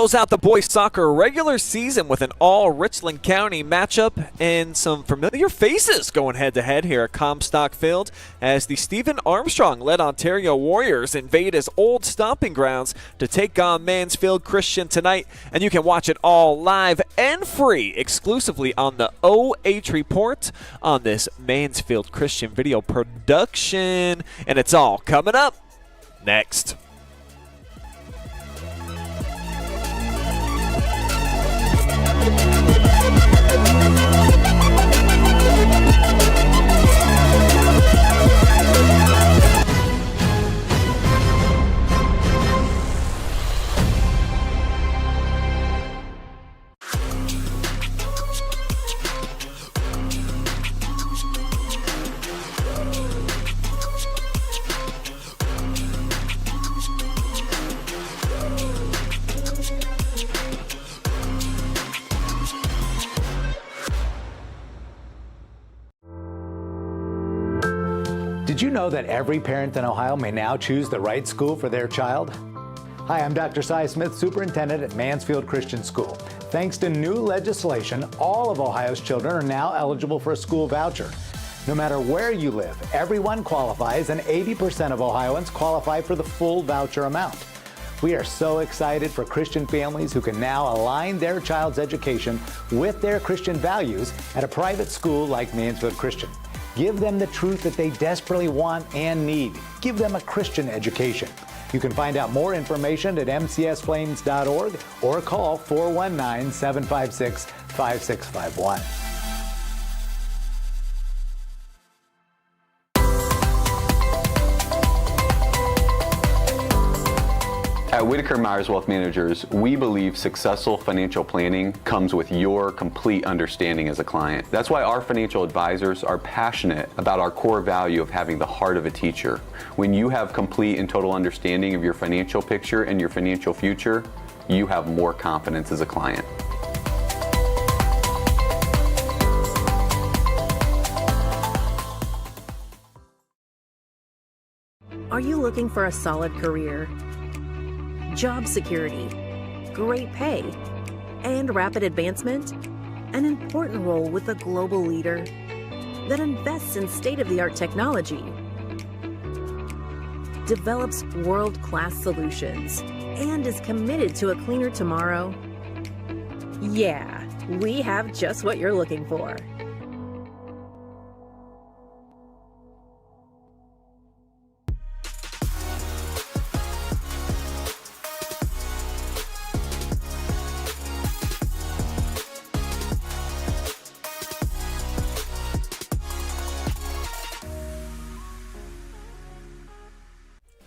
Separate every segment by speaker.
Speaker 1: close out the boys soccer regular season with an all-Richland County matchup and some familiar faces going head-to-head here at Comstock Field as the Steven Armstrong-led Ontario Warriors invade his old stomping grounds to take on Mansfield Christian tonight. And you can watch it all live and free exclusively on the OH Report on this Mansfield Christian video production. And it's all coming up next.
Speaker 2: Did you know that every parent in Ohio may now choose the right school for their child? Hi, I'm Dr. Cy Smith, Superintendent at Mansfield Christian School. Thanks to new legislation, all of Ohio's children are now eligible for a school voucher. No matter where you live, everyone qualifies, and 80% of Ohioans qualify for the full voucher amount. We are so excited for Christian families who can now align their child's education with their Christian values at a private school like Mansfield Christian. Give them the truth that they desperately want and need. Give them a Christian education. You can find out more information at mcsflames.org or call 419-756-5651.
Speaker 3: At Whitaker Myers Wealth Managers, we believe successful financial planning comes with your complete understanding as a client. That's why our financial advisors are passionate about our core value of having the heart of a teacher. When you have complete and total understanding of your financial picture and your financial future, you have more confidence as a client.
Speaker 4: Are you looking for a solid career, job security, great pay, and rapid advancement? An important role with a global leader that invests in state-of-the-art technology, develops world-class solutions, and is committed to a cleaner tomorrow? Yeah, we have just what you're looking for.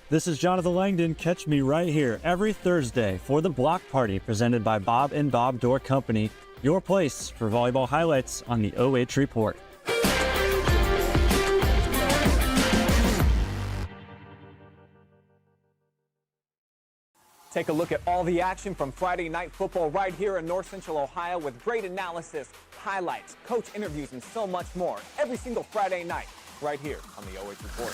Speaker 5: This is Jonathan Langdon. Catch me right here every Thursday for the Block Party presented by Bob and Bob Door Company, your place for volleyball highlights on the OH Report.
Speaker 6: Take a look at all the action from Friday Night Football right here in North Central Ohio with great analysis, highlights, coach interviews, and so much more every single Friday night right here on the OH Report.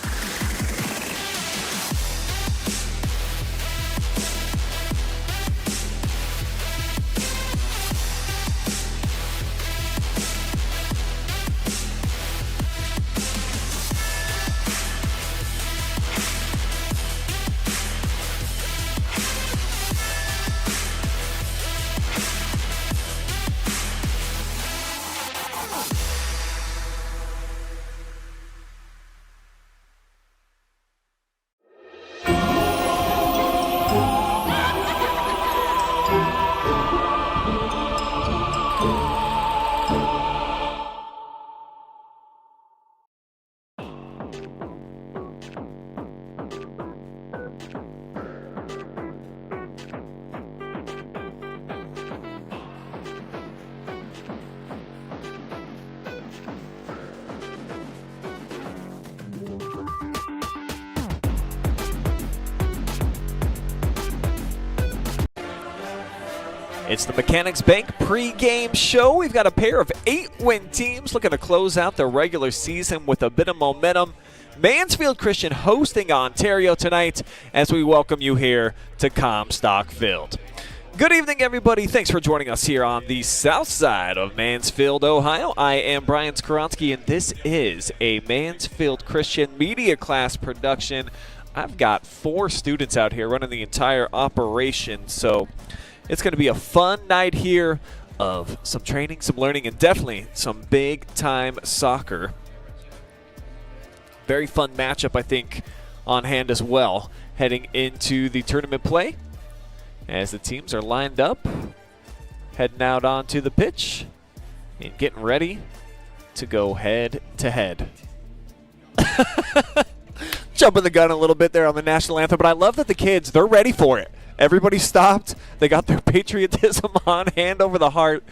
Speaker 1: It's the Mechanics Bank pregame show. We've got a pair of 8-win teams looking to close out their regular season with a bit of momentum. Mansfield Christian hosting Ontario tonight as we welcome you here to Comstock Field. Good evening, everybody. Thanks for joining us here on the south side of Mansfield, Ohio. I am Brian Skowronski, and this is a Mansfield Christian media class production. I've got 4 students out here running the entire operation, so it's going to be a fun night here of some training, some learning, and definitely some big-time soccer. Very fun matchup, I think, on hand as well, heading into the tournament play. As the teams are lined up, heading out onto the pitch and getting ready to go head to head. Jumping the gun a little bit there on the national anthem, but I love that the kids, they're ready for it. Everybody stopped. They got their patriotism on, hand over the heart.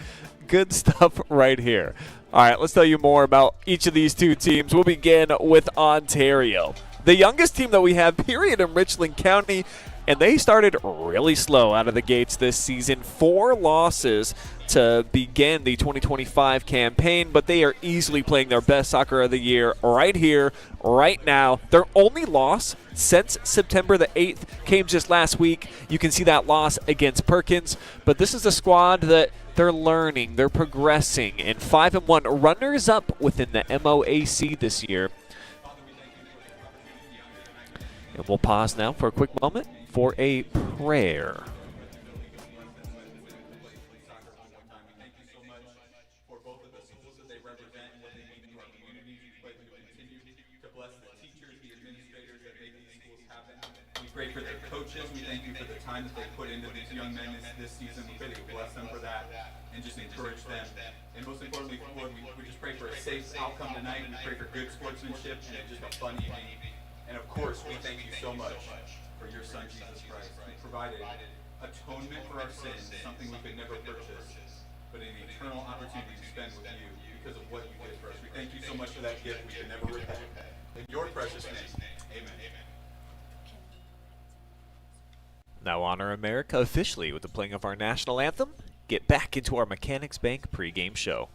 Speaker 1: Good stuff right here. All right, let's tell you more about each of these 2 teams. We'll begin with Ontario, the youngest team that we have, period, in Richland County. And they started really slow out of the gates this season. 4 losses to begin the 2025 campaign, but they are easily playing their best soccer of the year right here, right now. Their only loss since September the 8th came just last week. You can see that loss against Perkins, but this is a squad that they're learning, they're progressing, and 5-1 runners up within the MOAC this year. And we'll pause now for a quick moment for a prayer.
Speaker 3: We pray for the coaches. We thank you for the time that they put into these young men this season. We pray that you bless them for that and just encourage them. And most importantly, Lord, we just pray for a safe outcome tonight. We pray for good sportsmanship and just a fun evening. And of course, we thank you so much for your Son, Jesus Christ, who provided atonement for our sins, something we could never purchase, but an eternal opportunity to spend with you because of what you did for us. We thank you so much for that gift we can never repay. In your precious name, amen.
Speaker 1: Now honor America officially with the playing of our national anthem. Get back into our Mechanics Bank pregame show.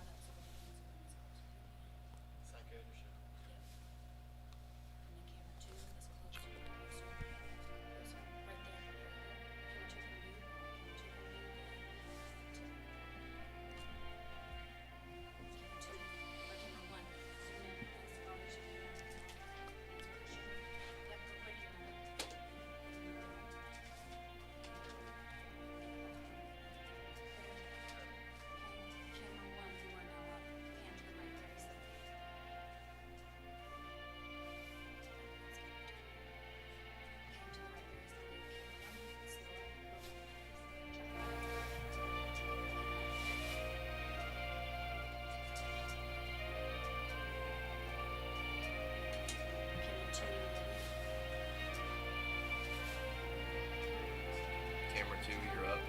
Speaker 7: Camera 2, you're up.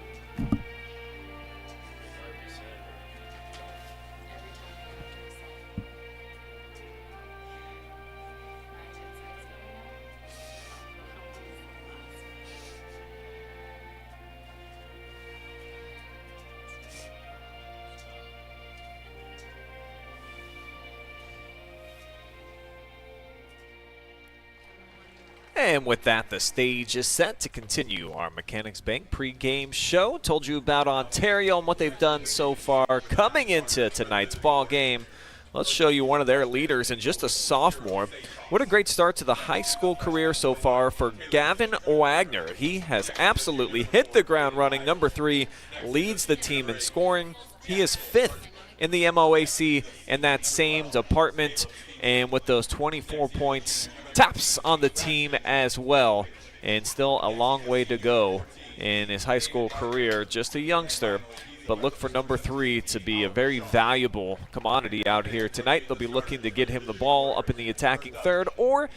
Speaker 1: And with that, the stage is set to continue our Mechanics Bank pregame show. Told you about Ontario and what they've done so far coming into tonight's ball game. Let's show you one of their leaders and just a sophomore. What a great start to the high school career so far for Gavin Wagner. He has absolutely hit the ground running. Number 3 leads the team in scoring. He is 5th in the MOAC in that same department. And with those 24 points, tops on the team as well. And still a long way to go in his high school career. Just a youngster, but look for number 3 to be a very valuable commodity out here tonight. They'll be looking to get him the ball up in the attacking third, or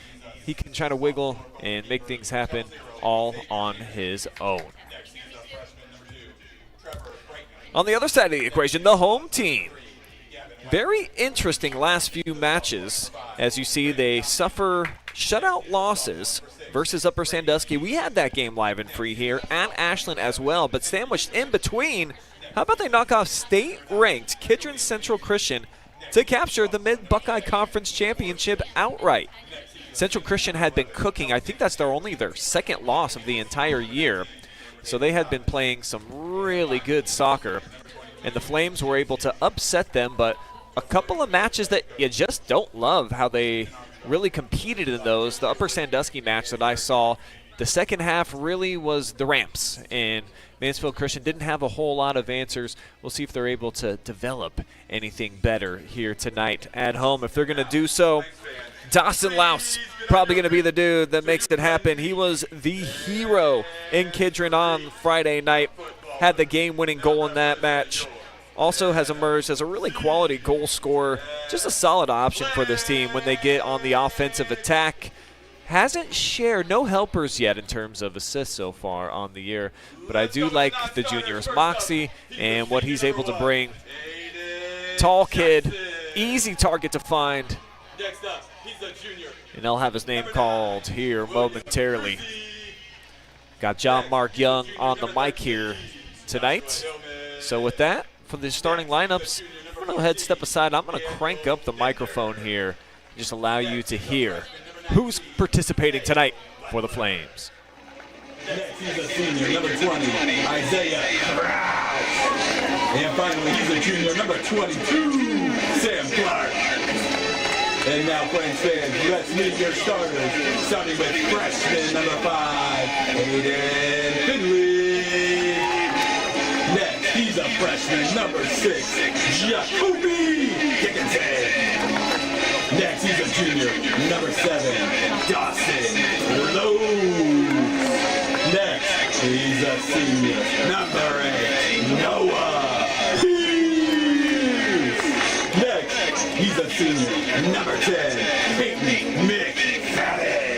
Speaker 1: he can try to wiggle and make things happen all on his own. On the other side of the equation, the home team. Very interesting last few matches. As you see, they suffer shutout losses versus Upper Sandusky. We had that game live and free here at Ashland as well, but sandwiched in between, how about they knock off state-ranked Kidron Central Christian to capture the Mid-Buckeye Conference Championship outright. Central Christian had been cooking. I think that's their second loss of the entire year. So they had been playing some really good soccer, and the Flames were able to upset them, but a couple of matches that you just don't love how they really competed in those. The Upper Sandusky match that I saw, the second half really was the ramps, and Mansfield Christian didn't have a whole lot of answers. We'll see if they're able to develop anything better here tonight at home. If they're going to do so, Dawson Louse probably going to be the dude that makes it happen. He was the hero in Kidron on Friday night, had the game-winning goal in that match. Also has emerged as a really quality goal scorer, just a solid option for this team when they get on the offensive attack. Hasn't shared, no helpers yet in terms of assists so far on the year, but I do like the junior's moxie and what he's able to bring. Tall kid, easy target to find.
Speaker 8: Next up, he's a junior.
Speaker 1: And they'll have his name called here momentarily. Got John Mark Young on the mic here tonight. So with that, for the starting lineups, I'm going to go ahead and step aside. I'm going to crank up the microphone here, just allow you to hear who's participating tonight for the Flames.
Speaker 8: Next, he's a senior, number 20, Isaiah Krause. And finally, he's a junior, number 22, Sam Clark. And now, Flames fans, let's meet your starters, starting with freshman number 5, Aiden Finley. Next, he's a freshman, number 6, Jacoby Dickinson. Next, he's a junior, number 7, Dawson Lowe. Next, he's a senior, number 8, Noah Hughes. Next, he's a senior, number 10, Peyton McFadden.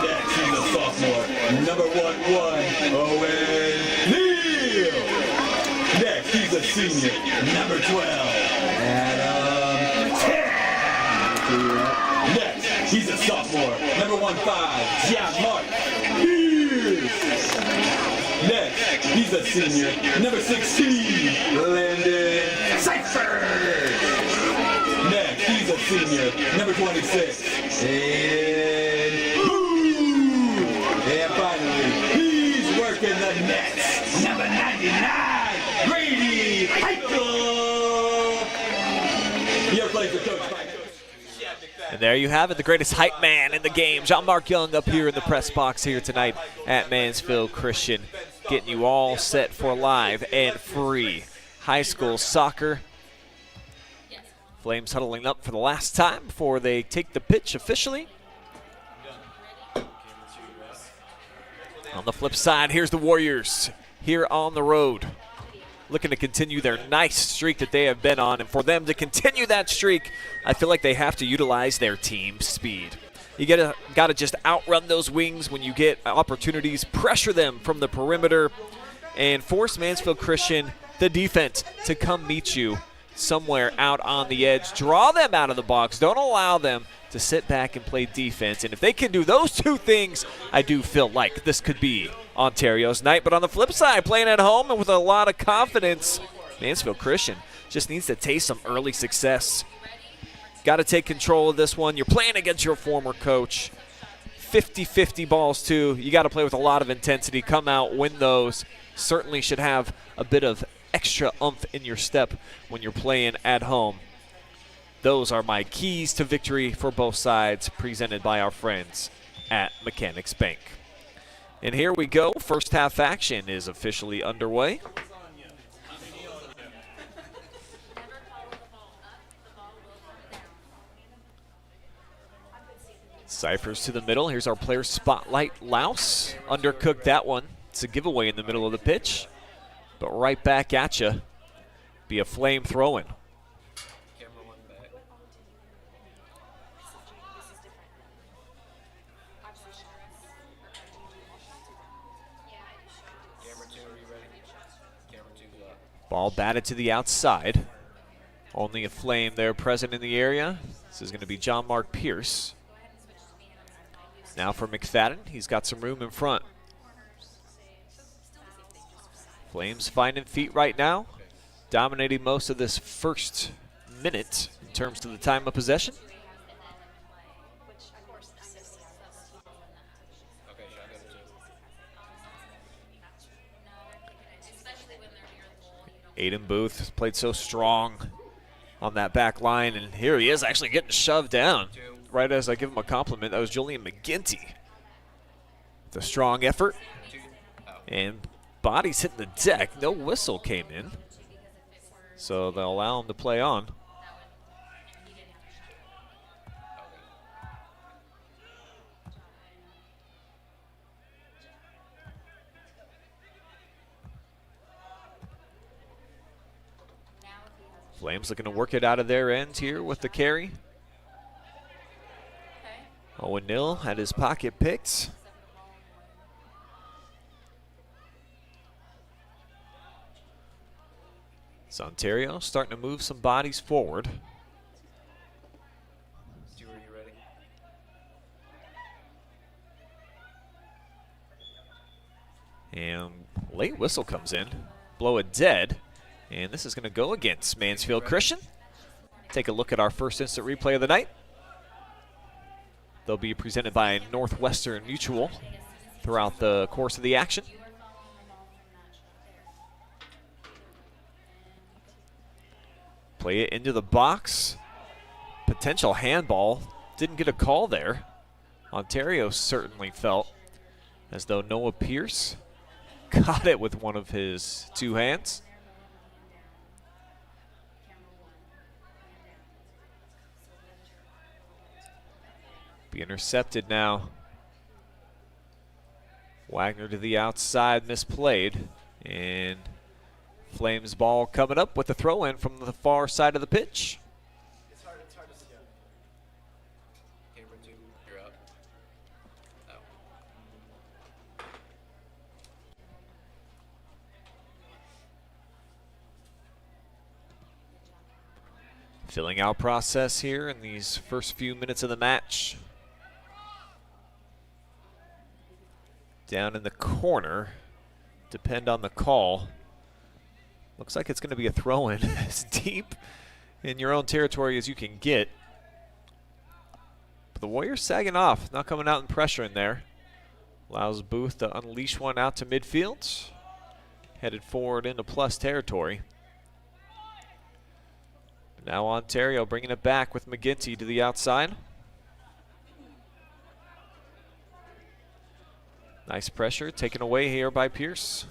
Speaker 8: Next, he's a sophomore, number 1, Owen Neal. Next, he's a senior, number 12, Adam Terry. Next, he's a sophomore, number 15, John Mark Pierce. Next, he's a senior, number 16, Landon Seifert. Next, he's a senior, number 26, Aiden Boo. And finally, he's working the nets, number 99, Brady Whitaker. Your place to coach by Coach.
Speaker 1: And there you have it, the greatest hype man in the game, John Mark Young, up here in the press box here tonight at Mansfield Christian, getting you all set for live and free high school soccer. Flames huddling up for the last time before they take the pitch officially. On the flip side, here's the Warriors here on the road, looking to continue their nice streak that they have been on. And for them to continue that streak, I feel like they have to utilize their team speed. You got to just outrun those wings when you get opportunities, pressure them from the perimeter, and force Mansfield Christian, the defense, to come meet you somewhere out on the edge. Draw them out of the box. Don't allow them to sit back and play defense. And if they can do those two things, I do feel like this could be Ontario's night. But on the flip side, playing at home and with a lot of confidence, Mansfield Christian just needs to taste some early success. Got to take control of this one. You're playing against your former coach. 50-50 balls, too. You got to play with a lot of intensity. Come out, win those. Certainly should have a bit of extra oomph in your step when you're playing at home. Those are my keys to victory for both sides, presented by our friends at Mechanics Bank. And here we go. First half action is officially underway. Cyphers to the middle. Here's our player spotlight. Louse undercooked that one. It's a giveaway in the middle of the pitch. But right back at you. Be a Flame throw-in. Ball batted to the outside. Only a Flame there present in the area. This is going to be John Mark Pierce. Now for McFadden. He's got some room in front. Flames finding feet right now. Dominating most of this first minute in terms of the time of possession. Aiden Booth played so strong on that back line, and here he is actually getting shoved down. Right as I give him a compliment, that was Julian McGinty. The strong effort, and bodies hitting the deck. No whistle came in, so they'll allow him to play on. Flames looking to work it out of their end here with the carry. Owen Nill had his pocket picked. It's Ontario starting to move some bodies forward.
Speaker 7: Stuart, you ready?
Speaker 1: And late whistle comes in. Blow it dead. And this is going to go against Mansfield Christian. Take a look at our first instant replay of the night. They'll be presented by Northwestern Mutual throughout the course of the action. Play it into the box. Potential handball. Didn't get a call there. Ontario certainly felt as though Noah Pierce got it with one of his two hands. Be intercepted now. Wagner to the outside, misplayed. And Flames ball coming up with the throw in from the far side of the pitch.
Speaker 7: It's hard to see. Camera 2, you're up. Oh.
Speaker 1: Filling out process here in these first few minutes of the match. Down in the corner, depend on the call. Looks like it's going to be a throw-in as deep in your own territory as you can get. But the Warriors sagging off, not coming out and pressuring there. Allows Booth to unleash one out to midfield. Headed forward into plus territory. Now Ontario bringing it back with McGinty to the outside. Nice pressure taken away here by Pierce.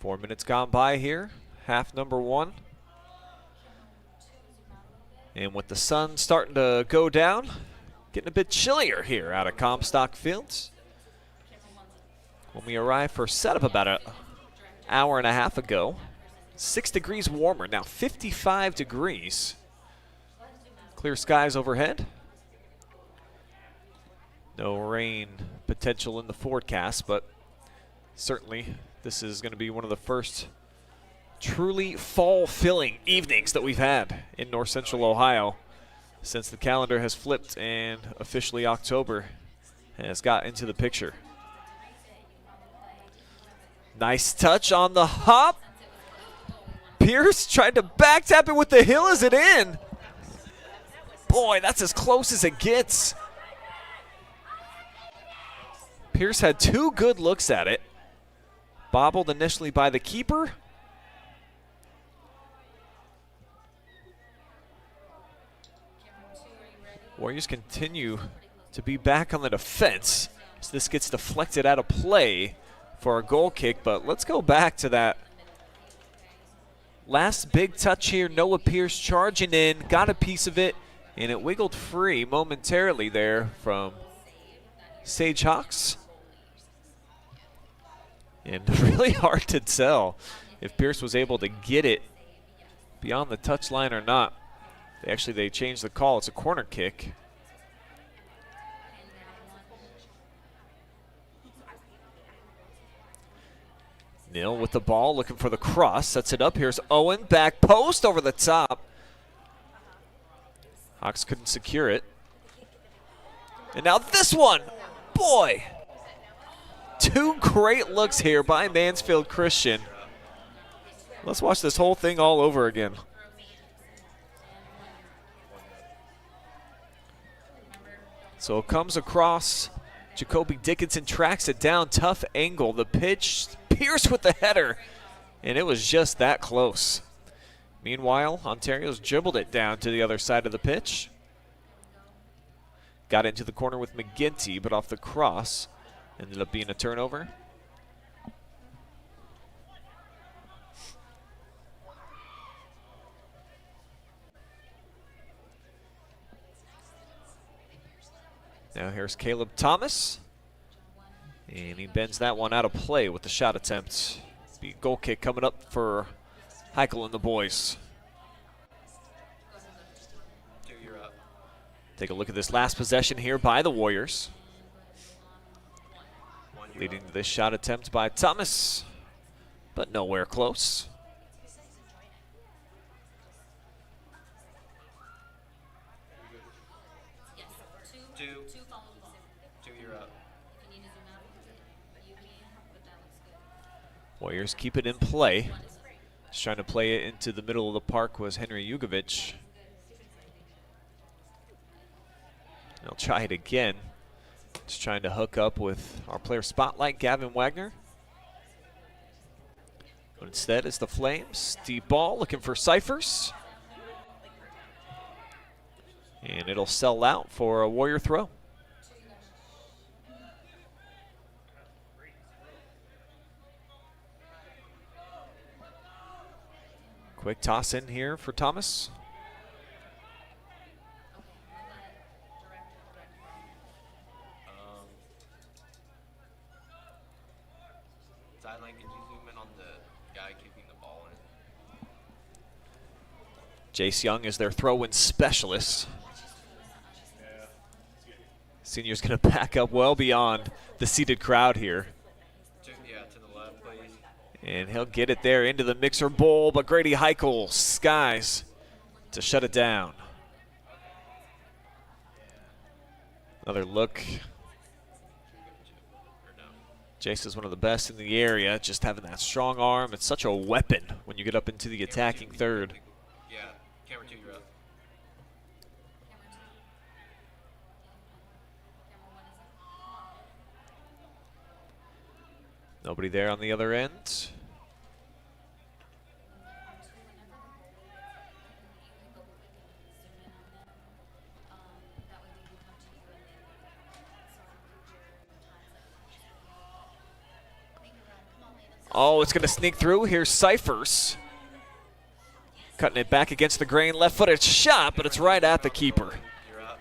Speaker 1: Four minutes gone by here, half number one. And with the sun starting to go down, getting a bit chillier here out of Comstock Field. When we arrived for setup about an hour and a half ago, 6 degrees warmer, now 55 degrees. Clear skies overhead. No rain potential in the forecast, but certainly this is going to be one of the first truly fall-filling evenings that we've had in North Central Ohio since the calendar has flipped and officially October has got into the picture. Nice touch on the hop. Pierce tried to back tap it with the heel. Is it in? Boy, that's as close as it gets. Pierce had two good looks at it. Bobbled initially by the keeper. Warriors continue to be back on the defense as this gets deflected out of play for a goal kick, but let's go back to that last big touch here. Noah Pierce charging in, got a piece of it, and it wiggled free momentarily there from Sage Hawks. And really hard to tell if Pierce was able to get it beyond the touch line or not. They changed the call. It's a corner kick. Nill with the ball, looking for the cross, sets it up. Here's Owen, back post over the top. Hawks couldn't secure it. And now this one, boy. Two great looks here by Mansfield Christian. Let's watch this whole thing all over again. So it comes across. Jacoby Dickinson tracks it down. Tough angle. The pitch. Pierce with the header. And it was just that close. Meanwhile, Ontario's dribbled it down to the other side of the pitch. Got into the corner with McGinty, but off the cross. Ended up being a turnover. Now here's Caleb Thomas. And he bends that one out of play with the shot attempt. Be a goal kick coming up for Heichel and the boys. Take a look at this last possession here by the Warriors. Leading to this shot attempt by Thomas, but nowhere close. Warriors keep it in play. Just trying to play it into the middle of the park was Henry Jugovic. They'll try it again. Just trying to hook up with our player spotlight, Gavin Wagner. But instead it's the Flames. Deep ball looking for Cyphers. And it'll sell out for a Warrior throw. Quick toss in here for Thomas.
Speaker 7: Sideline, can you zoom in on the guy kicking the ball in?
Speaker 1: Jace Young is their throw-in specialist. Senior's going to back up well beyond the seated crowd here.
Speaker 7: Yeah, to the left, please.
Speaker 1: And he'll get it there into the mixer bowl, but Grady Heichel skies to shut it down. Another look. Jace is one of the best in the area, just having that strong arm. It's such a weapon when you get up into the attacking third.
Speaker 7: Yeah, camera 2, you're up.
Speaker 1: Nobody there on the other end. Oh, it's going to sneak through. Here's Cyphers. Cutting it back against the grain. Left-footed shot, but it's right at the keeper.
Speaker 7: You're up.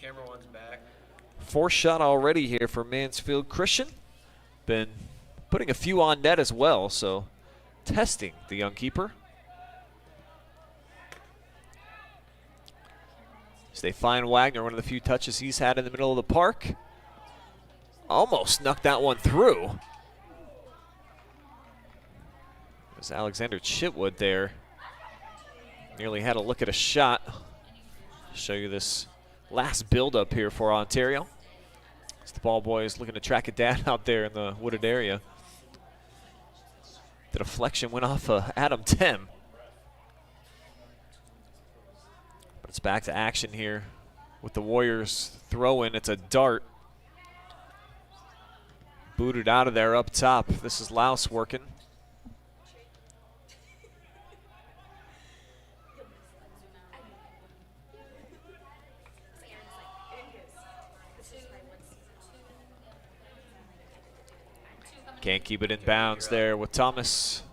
Speaker 7: Camera 1's back.
Speaker 1: Fourth shot already here for Mansfield Christian. Been putting a few on net as well, so testing the young keeper. As they find Wagner, one of the few touches he's had in the middle of the park. Almost snuck that one through. There's Alexander Chitwood there. Nearly had a look at a shot. Show you this last build-up here for Ontario. As the ball boys looking to track it down out there in the wooded area. The deflection went off Adam Tim. But it's back to action here with the Warriors throw-in. It's a dart. Booted out of there up top. This is Louse working. Can't keep it in bounds there with Thomas.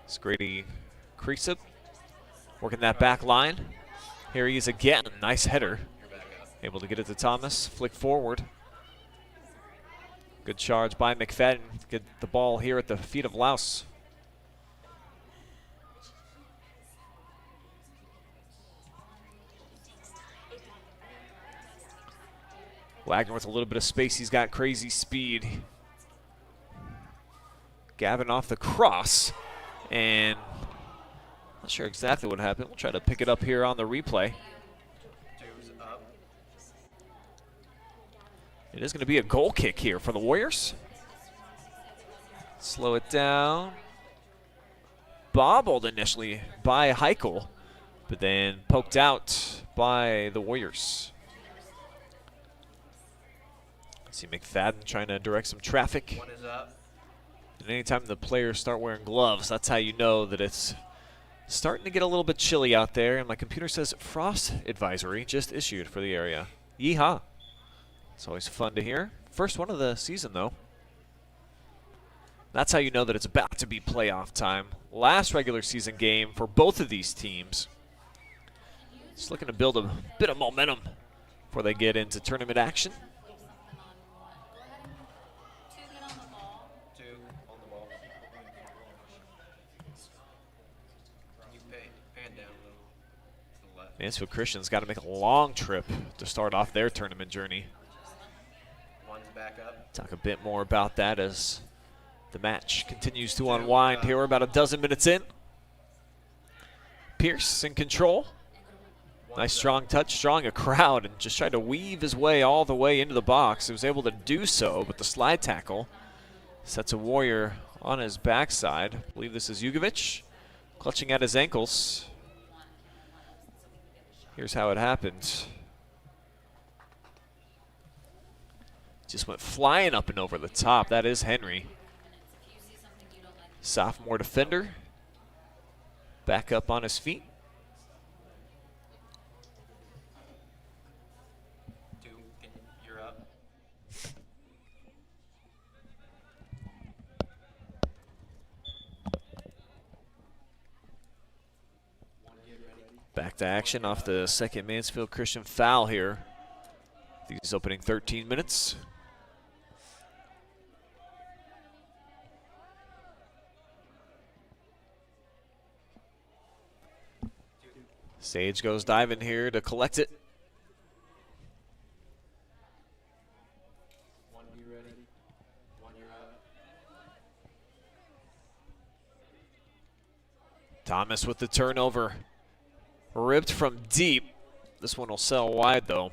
Speaker 1: It's Grady Creasip working that back line. Here he is again. Nice header. Able to get it to Thomas. Flick forward. Good charge by McFadden. Get the ball here at the feet of Louse. Wagner with a little bit of space. He's got crazy speed. Gavin off the cross. And not sure exactly what happened. We'll try to pick it up here on the replay. It is going to be a goal kick here for the Warriors. Slow it down. Bobbled initially by Heichel. but then poked out by the Warriors. See McFadden trying to direct some traffic.
Speaker 7: One is up.
Speaker 1: And anytime the players start wearing gloves, that's how you know that it's starting to get a little bit chilly out there. And my computer says frost advisory just issued for the area. Yeehaw. It's always fun to hear. First one of the season, though. That's how you know that it's about to be playoff time. Last regular season game for both of these teams. Just looking to build a bit of momentum before they get into tournament action. Mansfield Christian's got to make a long trip to start off their tournament journey.
Speaker 7: One's back up.
Speaker 1: Talk a bit more about that as the match continues to unwind here. We're about a dozen minutes in. Pierce in control. Nice strong touch, drawing a crowd and just tried to weave his way all the way into the box. He was able to do so, but the slide tackle sets a Warrior on his backside. I believe this is Jugovic clutching at his ankles. Here's how it happened. Just went flying up and over the top. That is Henry. Sophomore defender. Back up on his feet.
Speaker 7: You're up.
Speaker 1: Back to action off the second Mansfield Christian foul here. These opening 13 minutes. Sage goes diving here to collect it.
Speaker 7: One, be ready. One, you're up.
Speaker 1: Thomas with the turnover. Ripped from deep. This one will sell wide, though.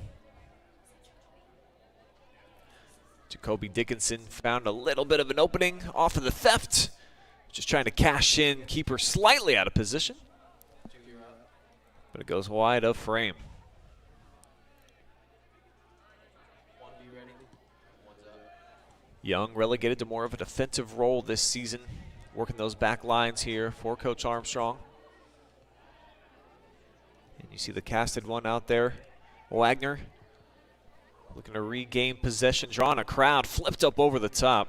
Speaker 1: Jacoby Dickinson found a little bit of an opening off of the theft. Just trying to cash in, keeper slightly out of position. But it goes wide of frame.
Speaker 7: One, be ready. One's up.
Speaker 1: Young relegated to more of a defensive role this season, working those back lines here for Coach Armstrong. And you see the casted one out there. Wagner looking to regain possession, drawing a crowd, flipped up over the top.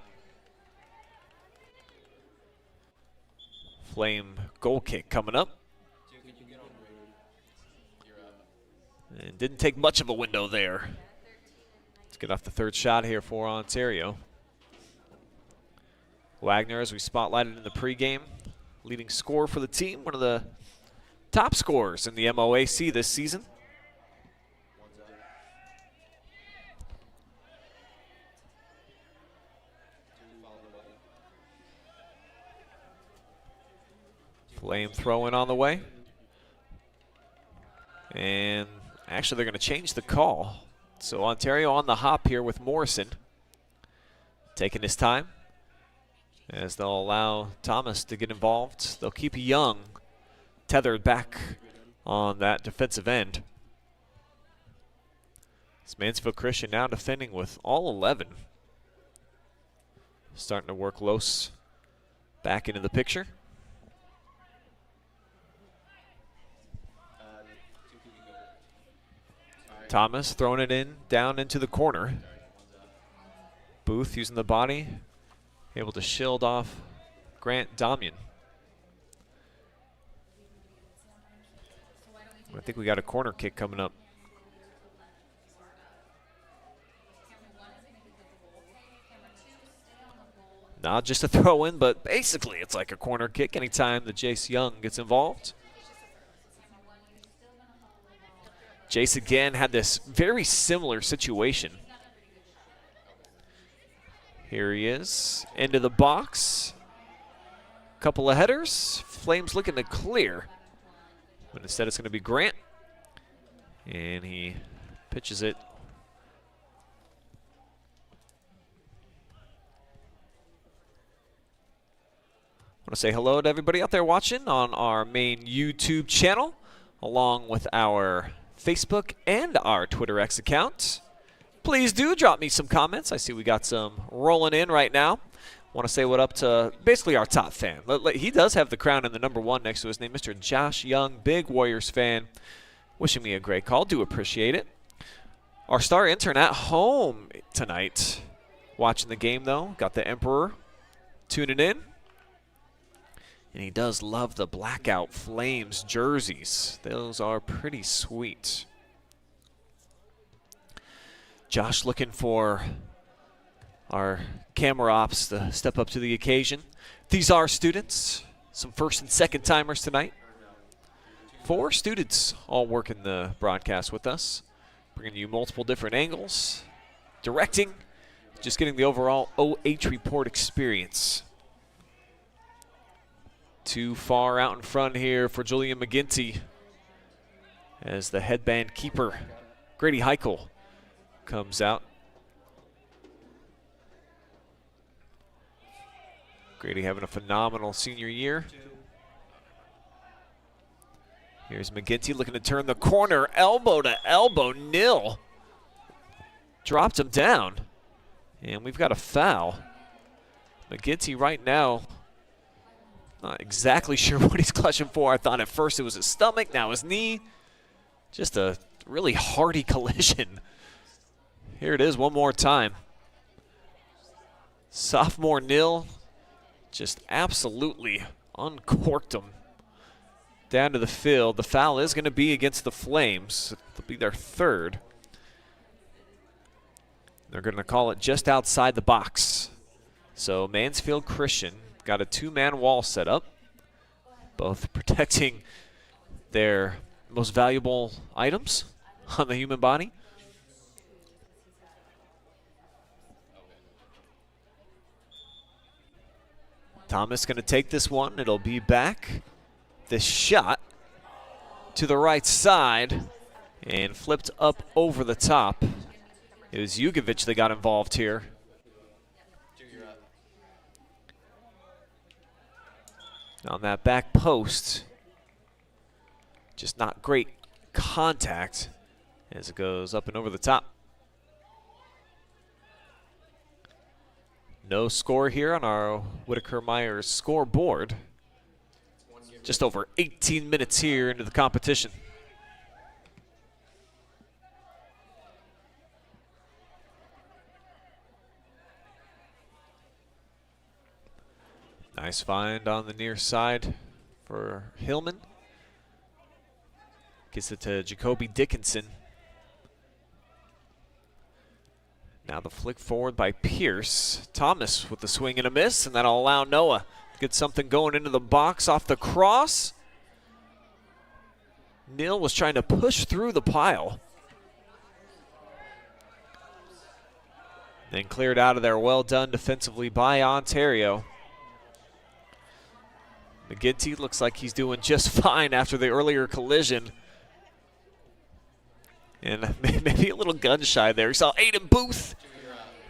Speaker 1: Flame goal kick coming up. And didn't take much of a window there. Let's get off the third shot here for Ontario. Wagner, as we spotlighted in the pregame, leading scorer for the team, one of the top scorers in the MOAC this season. Flame throwing on the way. And actually they're going to change the call. So Ontario on the hop here with Morrison. Taking his time as they'll allow Thomas to get involved. They'll keep Young tethered back on that defensive end. It's Mansfield Christian now defending with all 11. Starting to work Los back into the picture. Thomas throwing it in, down into the corner. Booth using the body, able to shield off Grant Damian. I think we got a corner kick coming up. Not just a throw in, but basically it's like a corner kick anytime that Jace Young gets involved. Jace again had this very similar situation. Here he is, into the box. Couple of headers. Flames looking to clear. But instead it's going to be Grant. And he pitches it. I want to say hello to everybody out there watching on our main YouTube channel. along with our Facebook and our Twitter X account. Please do drop me some comments. I see we got some rolling in right now. Want to say what up to basically our top fan. He does have the crown and the number 1 next to his name, Mr. Josh Young, big Warriors fan. Wishing me a great call. Do appreciate it. Our star intern at home tonight. Watching the game, though. Got the Emperor tuning in. And he does love the Blackout Flames jerseys. Those are pretty sweet. Josh looking for our camera ops to step up to the occasion. These are students, some first and second timers tonight. 4 students all working the broadcast with us, bringing you multiple different angles, directing, just getting the overall OH report experience. Too far out in front here for Julian McGinty as the headband keeper, Grady Heichel, comes out. Grady having a phenomenal senior year. Here's McGinty looking to turn the corner, elbow to elbow, nil. Dropped him down, and we've got a foul. McGinty right now, not exactly sure what he's clutching for. I thought at first it was his stomach, now his knee. Just a really hardy collision. Here it is one more time. Sophomore nil just absolutely uncorked him down to the field. The foul is going to be against the Flames. It'll be their 3rd. They're going to call it just outside the box. So Mansfield Christian got a 2-man wall set up, both protecting their most valuable items on the human body. Thomas going to take this one. It'll be back. The shot to the right side and flipped up over the top. It was Jugovic that got involved here. On that back post, just not great contact as it goes up and over the top. No score here on our Whitaker Myers scoreboard. Just over 18 minutes here into the competition. Nice find on the near side for Hillman. Gets it to Jacoby Dickinson. Now the flick forward by Pierce. Thomas with the swing and a miss, and that'll allow Noah to get something going into the box off the cross. Neal was trying to push through the pile. Then cleared out of there. Well done defensively by Ontario. McGinty looks like he's doing just fine after the earlier collision. And maybe a little gun shy there. He saw Aiden Booth.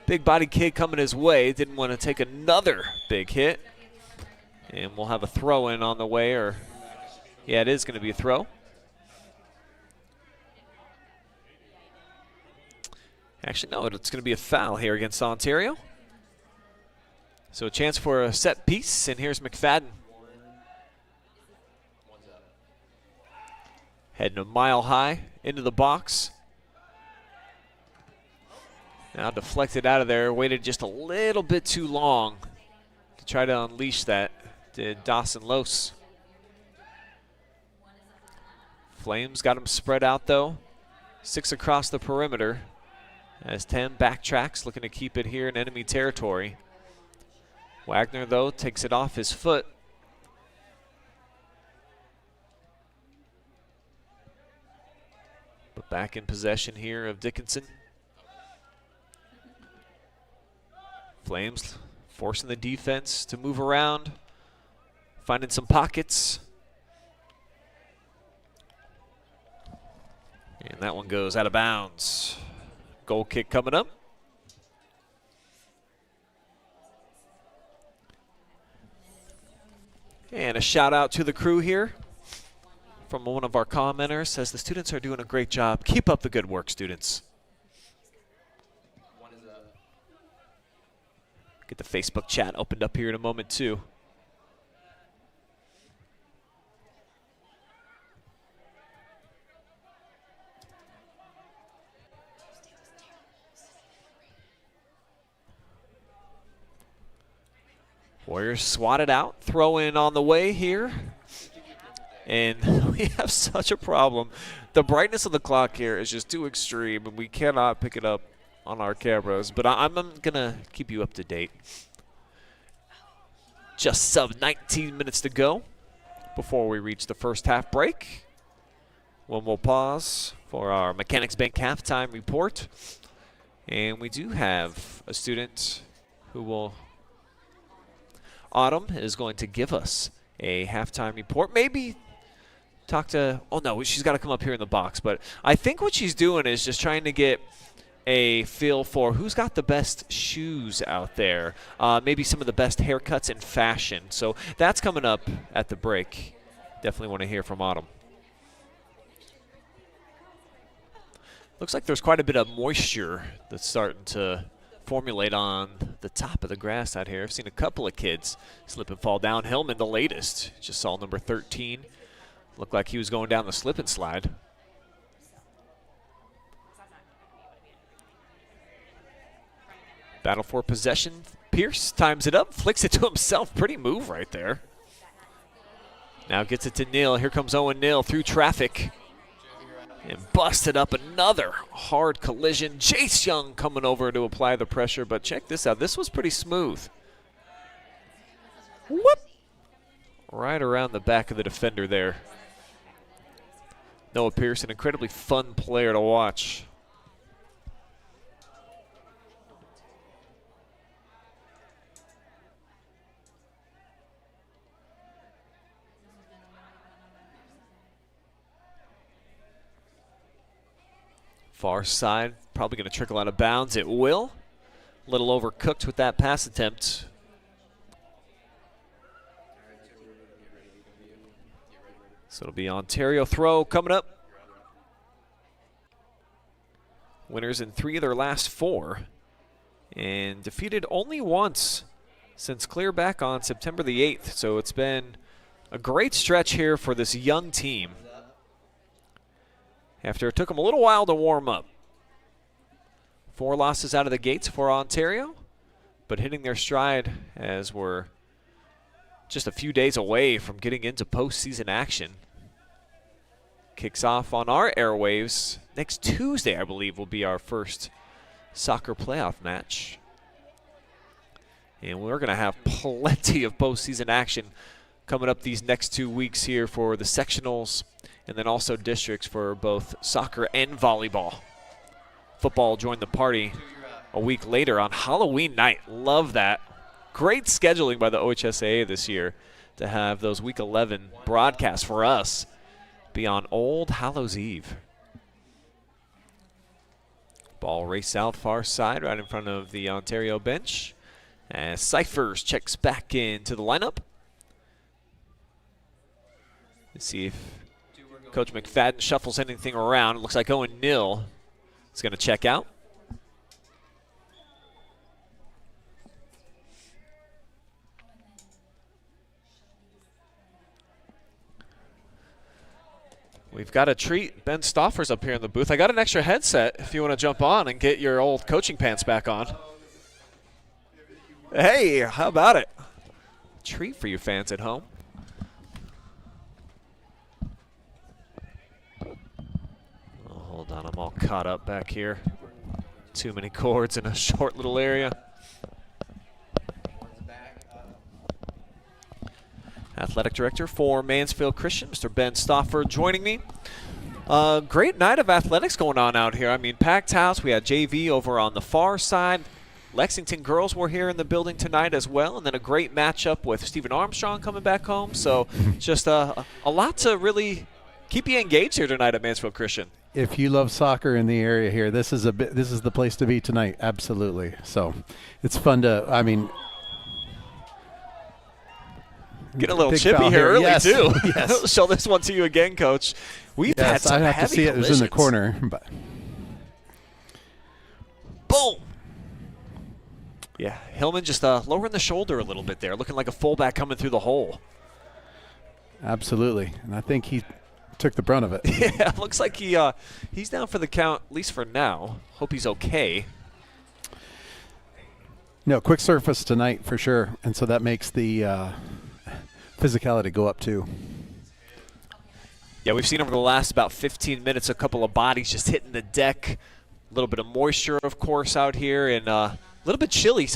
Speaker 1: Big body kid coming his way. Didn't want to take another big hit. And we'll have a throw in on the way. Or yeah, it is going to be a throw. Actually, no, it's going to be a foul here against Ontario. So a chance for a set piece. And here's McFadden. Heading a mile high into the box. Now deflected out of there. Waited just a little bit too long to try to unleash that. Did Dawson Lose. Flames got him spread out though. 6 across the perimeter. As 10 backtracks, looking to keep it here in enemy territory. Wagner though takes it off his foot. But back in possession here of Dickinson. Flames forcing the defense to move around, finding some pockets. And that one goes out of bounds. Goal kick coming up. And a shout out to the crew here from one of our commenters. Says the students are doing a great job. Keep up the good work, students. Get the Facebook chat opened up here in a moment, too. Warriors swatted out, throw in on the way here. And we have such a problem. The brightness of the clock here is just too extreme, and we cannot pick it up on our cameras. But I'm going to keep you up to date. Just sub 19 minutes to go before we reach the first half break, when we'll pause for our Mechanics Bank halftime report. And we do have a student who will... Autumn is going to give us a halftime report. Maybe talk to, oh no, she's got to come up here in the box. But I think what she's doing is just trying to get a feel for who's got the best shoes out there. Maybe some of the best haircuts in fashion. So that's coming up at the break. Definitely want to hear from Autumn. Looks like there's quite a bit of moisture that's starting to formulate on the top of the grass out here. I've seen a couple of kids slip and fall down. Hillman, the latest. Just saw number 13. Looked like he was going down the slip and slide. Battle for possession. Pierce times it up, flicks it to himself. Pretty move right there. Now gets it to Neal. Here comes Owen Neal through traffic. And busted up another hard collision. Jace Young coming over to apply the pressure, but check this out. This was pretty smooth. Whoop! Right around the back of the defender there. Noah Pierce, an incredibly fun player to watch. Far side, probably going to trickle out of bounds. It will. A little overcooked with that pass attempt. So it'll be Ontario throw coming up. Winners in 3 of their last 4. And defeated only once since clear back on September the 8th. So it's been a great stretch here for this young team. After it took them a little while to warm up. 4 losses out of the gates for Ontario, but hitting their stride as we're just a few days away from getting into postseason action. Kicks off on our airwaves. Next Tuesday, I believe, will be our first soccer playoff match. And we're going to have plenty of postseason action coming up these next 2 weeks here for the sectionals, and then also districts for both soccer and volleyball. Football will join the party a week later on Halloween night. Love that. Great scheduling by the OHSAA this year to have those Week 11 broadcasts for us be on Old Hallows Eve. Ball race out far side right in front of the Ontario bench. As Cyphers checks back into the lineup. Let's see if Coach McFadden shuffles anything around. It looks like Owen Neal is going to check out. We've got a treat. Ben Stoffer's up here in the booth. I got an extra headset if you want to jump on and get your old coaching pants back on. Hey, how about it? Treat for you fans at home. Hold on, I'm all caught up back here. Too many cords in a short little area. Athletic Director for Mansfield Christian, Mr. Ben Stoffer, joining me. Great night of athletics going on out here. I mean, packed house. We had JV over on the far side. Lexington girls were here in the building tonight as well, and then a great matchup with Steven Armstrong coming back home. So just a lot to really keep you engaged here tonight at Mansfield Christian.
Speaker 9: If you love soccer in the area here, this is the place to be tonight. Absolutely. So it's fun to, I mean,
Speaker 1: Get a little
Speaker 9: Big
Speaker 1: chippy
Speaker 9: foul
Speaker 1: here early,
Speaker 9: yes.
Speaker 1: too.
Speaker 9: Yes.
Speaker 1: Show this one to you again, Coach. We've had
Speaker 9: Yes,
Speaker 1: some
Speaker 9: I have
Speaker 1: heavy
Speaker 9: to see it. It was in the
Speaker 1: collisions.
Speaker 9: corner. But
Speaker 1: Boom. Yeah, Hillman just lowering the shoulder a little bit there, looking like a fullback coming through the hole.
Speaker 9: absolutely. And I think he took the brunt of it.
Speaker 1: Yeah, looks like he's down for the count, at least for now. Hope he's okay.
Speaker 9: No, quick surface tonight for sure. And so that makes the physicality go up too.
Speaker 1: Yeah, we've seen over the last about 15 minutes a couple of bodies just hitting the deck. A little bit of moisture, of course, out here, and a little bit chilly.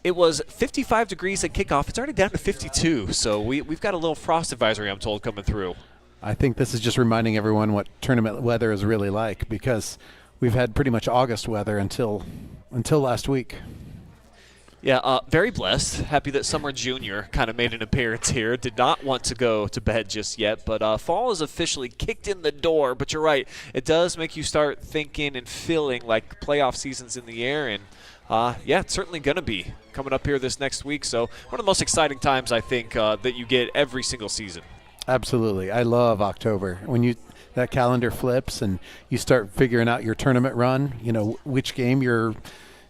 Speaker 1: It was 55 degrees at kickoff. It's already down to 52, so we've got a little frost advisory, I'm told, coming through.
Speaker 9: I think this is just reminding everyone what tournament weather is really like, because we've had pretty much August weather until last week.
Speaker 1: Yeah, very blessed. Happy that Summer Jr. kind of made an appearance here. Did not want to go to bed just yet, but fall is officially kicked in the door. But you're right. It does make you start thinking and feeling like playoff season's in the air. And, yeah, it's certainly going to be coming up here this next week. So one of the most exciting times, I think, that you get every single season.
Speaker 9: Absolutely. I love October. When that calendar flips and you start figuring out your tournament run, you know, which game you're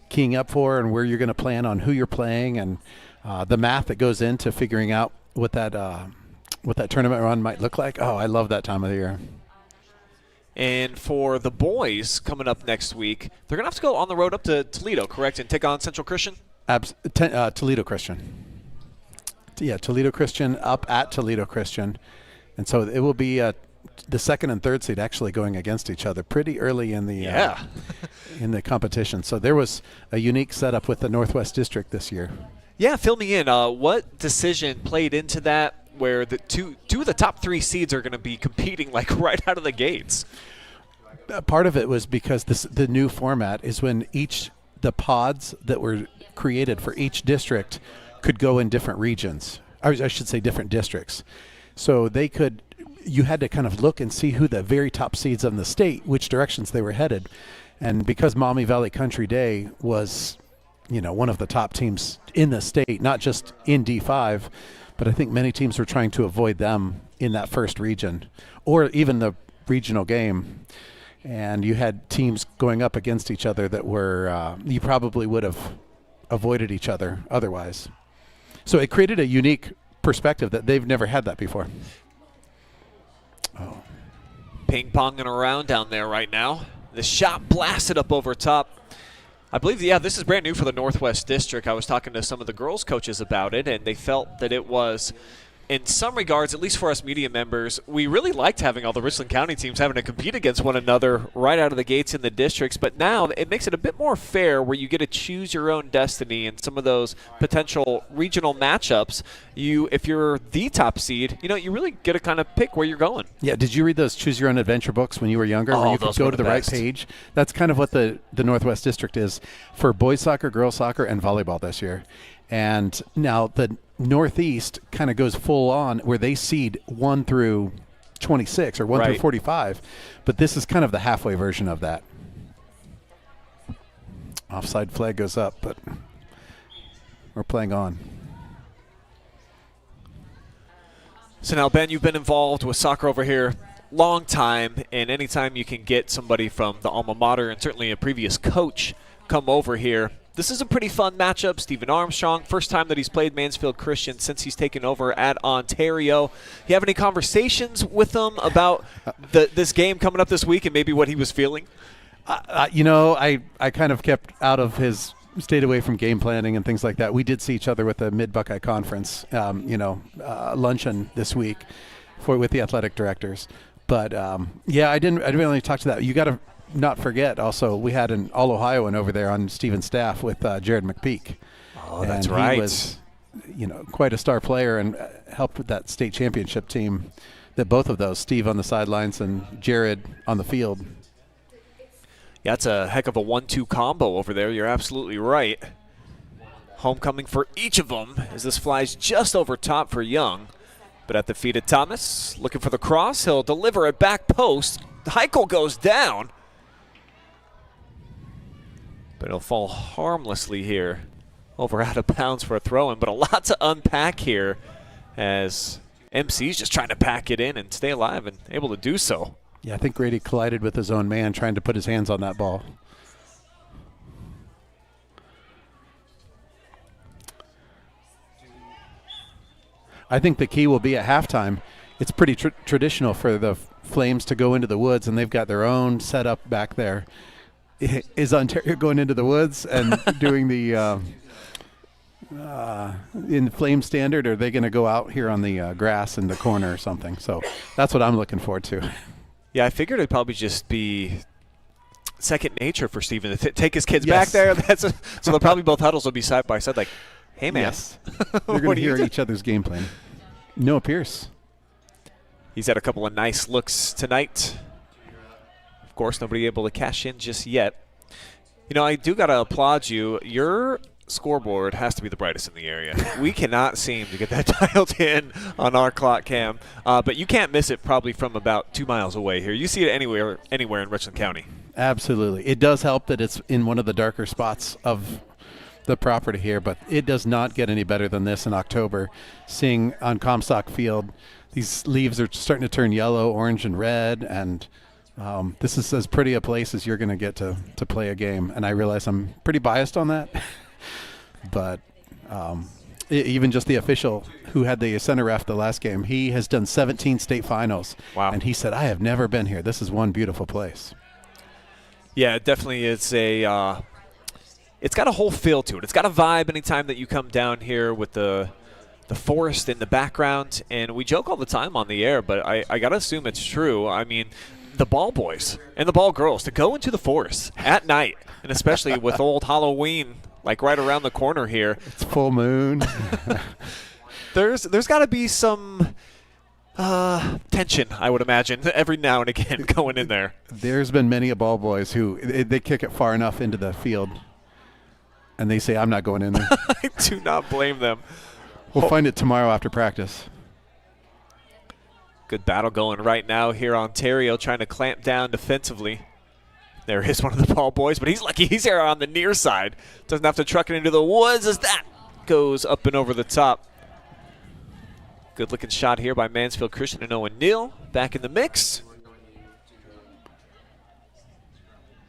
Speaker 9: keying up for and where you're going to plan on who you're playing, and the math that goes into figuring out what that tournament run might look like. Oh, I love that time of the year.
Speaker 1: And for the boys coming up next week, they're going to have to go on the road up to Toledo, correct, and take on Central Christian?
Speaker 9: Toledo Christian. Yeah, Toledo Christian up at Toledo Christian. And so it will be the second and third seed actually going against each other pretty early in the in the competition. So there was a unique setup with the Northwest District this year.
Speaker 1: Yeah, fill me in. What decision played into that where the two of the top three seeds are going to be competing like right out of the gates?
Speaker 9: Part of it was because the new format is when the pods that were created for each district could go in different regions. I should say different districts. So you had to kind of look and see who the very top seeds in the state, which directions they were headed. And because Maumee Valley Country Day was, one of the top teams in the state, not just in D5, but I think many teams were trying to avoid them in that first region or even the regional game. And you had teams going up against each other that were, you probably would have avoided each other otherwise. So it created a unique perspective that they've never had that before. Oh.
Speaker 1: Ping-ponging around down there right now. The shot blasted up over top. I believe, this is brand new for the Northwest District. I was talking to some of the girls' coaches about it, and they felt that it was, in some regards, at least for us media members, we really liked having all the Richland County teams having to compete against one another right out of the gates in the districts. But now it makes it a bit more fair where you get to choose your own destiny in some of those potential regional matchups. If you're the top seed, you really get to kind of pick where you're going.
Speaker 9: Yeah, did you read those Choose Your Own Adventure books when you were younger?
Speaker 1: Oh,
Speaker 9: where you
Speaker 1: those
Speaker 9: could go
Speaker 1: were
Speaker 9: to
Speaker 1: the
Speaker 9: the right
Speaker 1: best.
Speaker 9: page? That's kind of what the Northwest District is for boys soccer, girls soccer, and volleyball this year. And now the Northeast kind of goes full on where they seed 1 through 26 or 1 through 45. But this is kind of the halfway version of that. Offside flag goes up, but we're playing on.
Speaker 1: So now, Ben, you've been involved with soccer over here long time, and anytime you can get somebody from the alma mater and certainly a previous coach come over here, this is a pretty fun matchup. Steven Armstrong, first time that he's played Mansfield Christian since he's taken over at Ontario. You have any conversations with him about this game coming up this week and maybe what he was feeling?
Speaker 9: I kind of kept out of his, stayed away from game planning and things like that. We did see each other with the Mid-Buckeye Conference, luncheon this week with the athletic directors. But, I didn't really talk to that. You got to not forget also we had an All-Ohioan over there on Steven's staff with Jared McPeak.
Speaker 1: Oh, that's right.
Speaker 9: He was, quite a star player and helped with that state championship team. That both of those, Steve on the sidelines and Jared on the field.
Speaker 1: Yeah, that's a heck of a 1-2 combo over there. You're absolutely right. Homecoming for each of them as this flies just over top for Young. But at the feet of Thomas, looking for the cross. He'll deliver it back post. Heichel goes down. But it'll fall harmlessly here over out of bounds for a throw-in. But a lot to unpack here as MC's just trying to pack it in and stay alive and able to do so.
Speaker 9: Yeah, I think Grady collided with his own man trying to put his hands on that ball. I think the key will be at halftime. It's pretty traditional for the Flames to go into the woods, and they've got their own setup back there. Is Ontario going into the woods and doing the in Flame standard, or are they going to go out here on the grass in the corner or something? So that's what I'm looking forward to.
Speaker 1: Yeah, I figured it'd probably just be second nature for Steven to take his kids back there. So they'll probably both huddles will be side by side, like, hey, man.
Speaker 9: Yes. They're going to hear each other's game plan. Noah Pierce.
Speaker 1: He's had a couple of nice looks tonight. Of course, nobody able to cash in just yet. You know, I do got to applaud you. Your scoreboard has to be the brightest in the area. We cannot seem to get that dialed in on our clock cam, but you can't miss it probably from about 2 miles away here. You see it anywhere in Richland County.
Speaker 9: Absolutely. It does help that it's in one of the darker spots of the property here, but it does not get any better than this in October. Seeing on Comstock Field, these leaves are starting to turn yellow, orange, and red, and this is as pretty a place as you're going to get to play a game. And I realize I'm pretty biased on that, but even just the official who had the center ref the last game, he has done 17 state finals.
Speaker 1: Wow.
Speaker 9: And he said, I have never been here. This is one beautiful place.
Speaker 1: Yeah, it definitely is a it's got a whole feel to it. It's got a vibe anytime that you come down here with the forest in the background. And we joke all the time on the air, but I got to assume it's true. I mean, the ball boys and the ball girls to go into the forest at night, and especially with old Halloween like right around the corner here.
Speaker 9: It's full moon.
Speaker 1: There's got to be some tension, I would imagine, every now and again going in there.
Speaker 9: There's been many a ball boys who they kick it far enough into the field, and they say, I'm not going in there.
Speaker 1: I do not blame them.
Speaker 9: We'll find it tomorrow after practice.
Speaker 1: Good battle going right now here. Ontario trying to clamp down defensively. There is one of the ball boys, but he's lucky he's here on the near side. Doesn't have to truck it into the woods as that goes up and over the top. Good looking shot here by Mansfield Christian and Owen Neal back in the mix.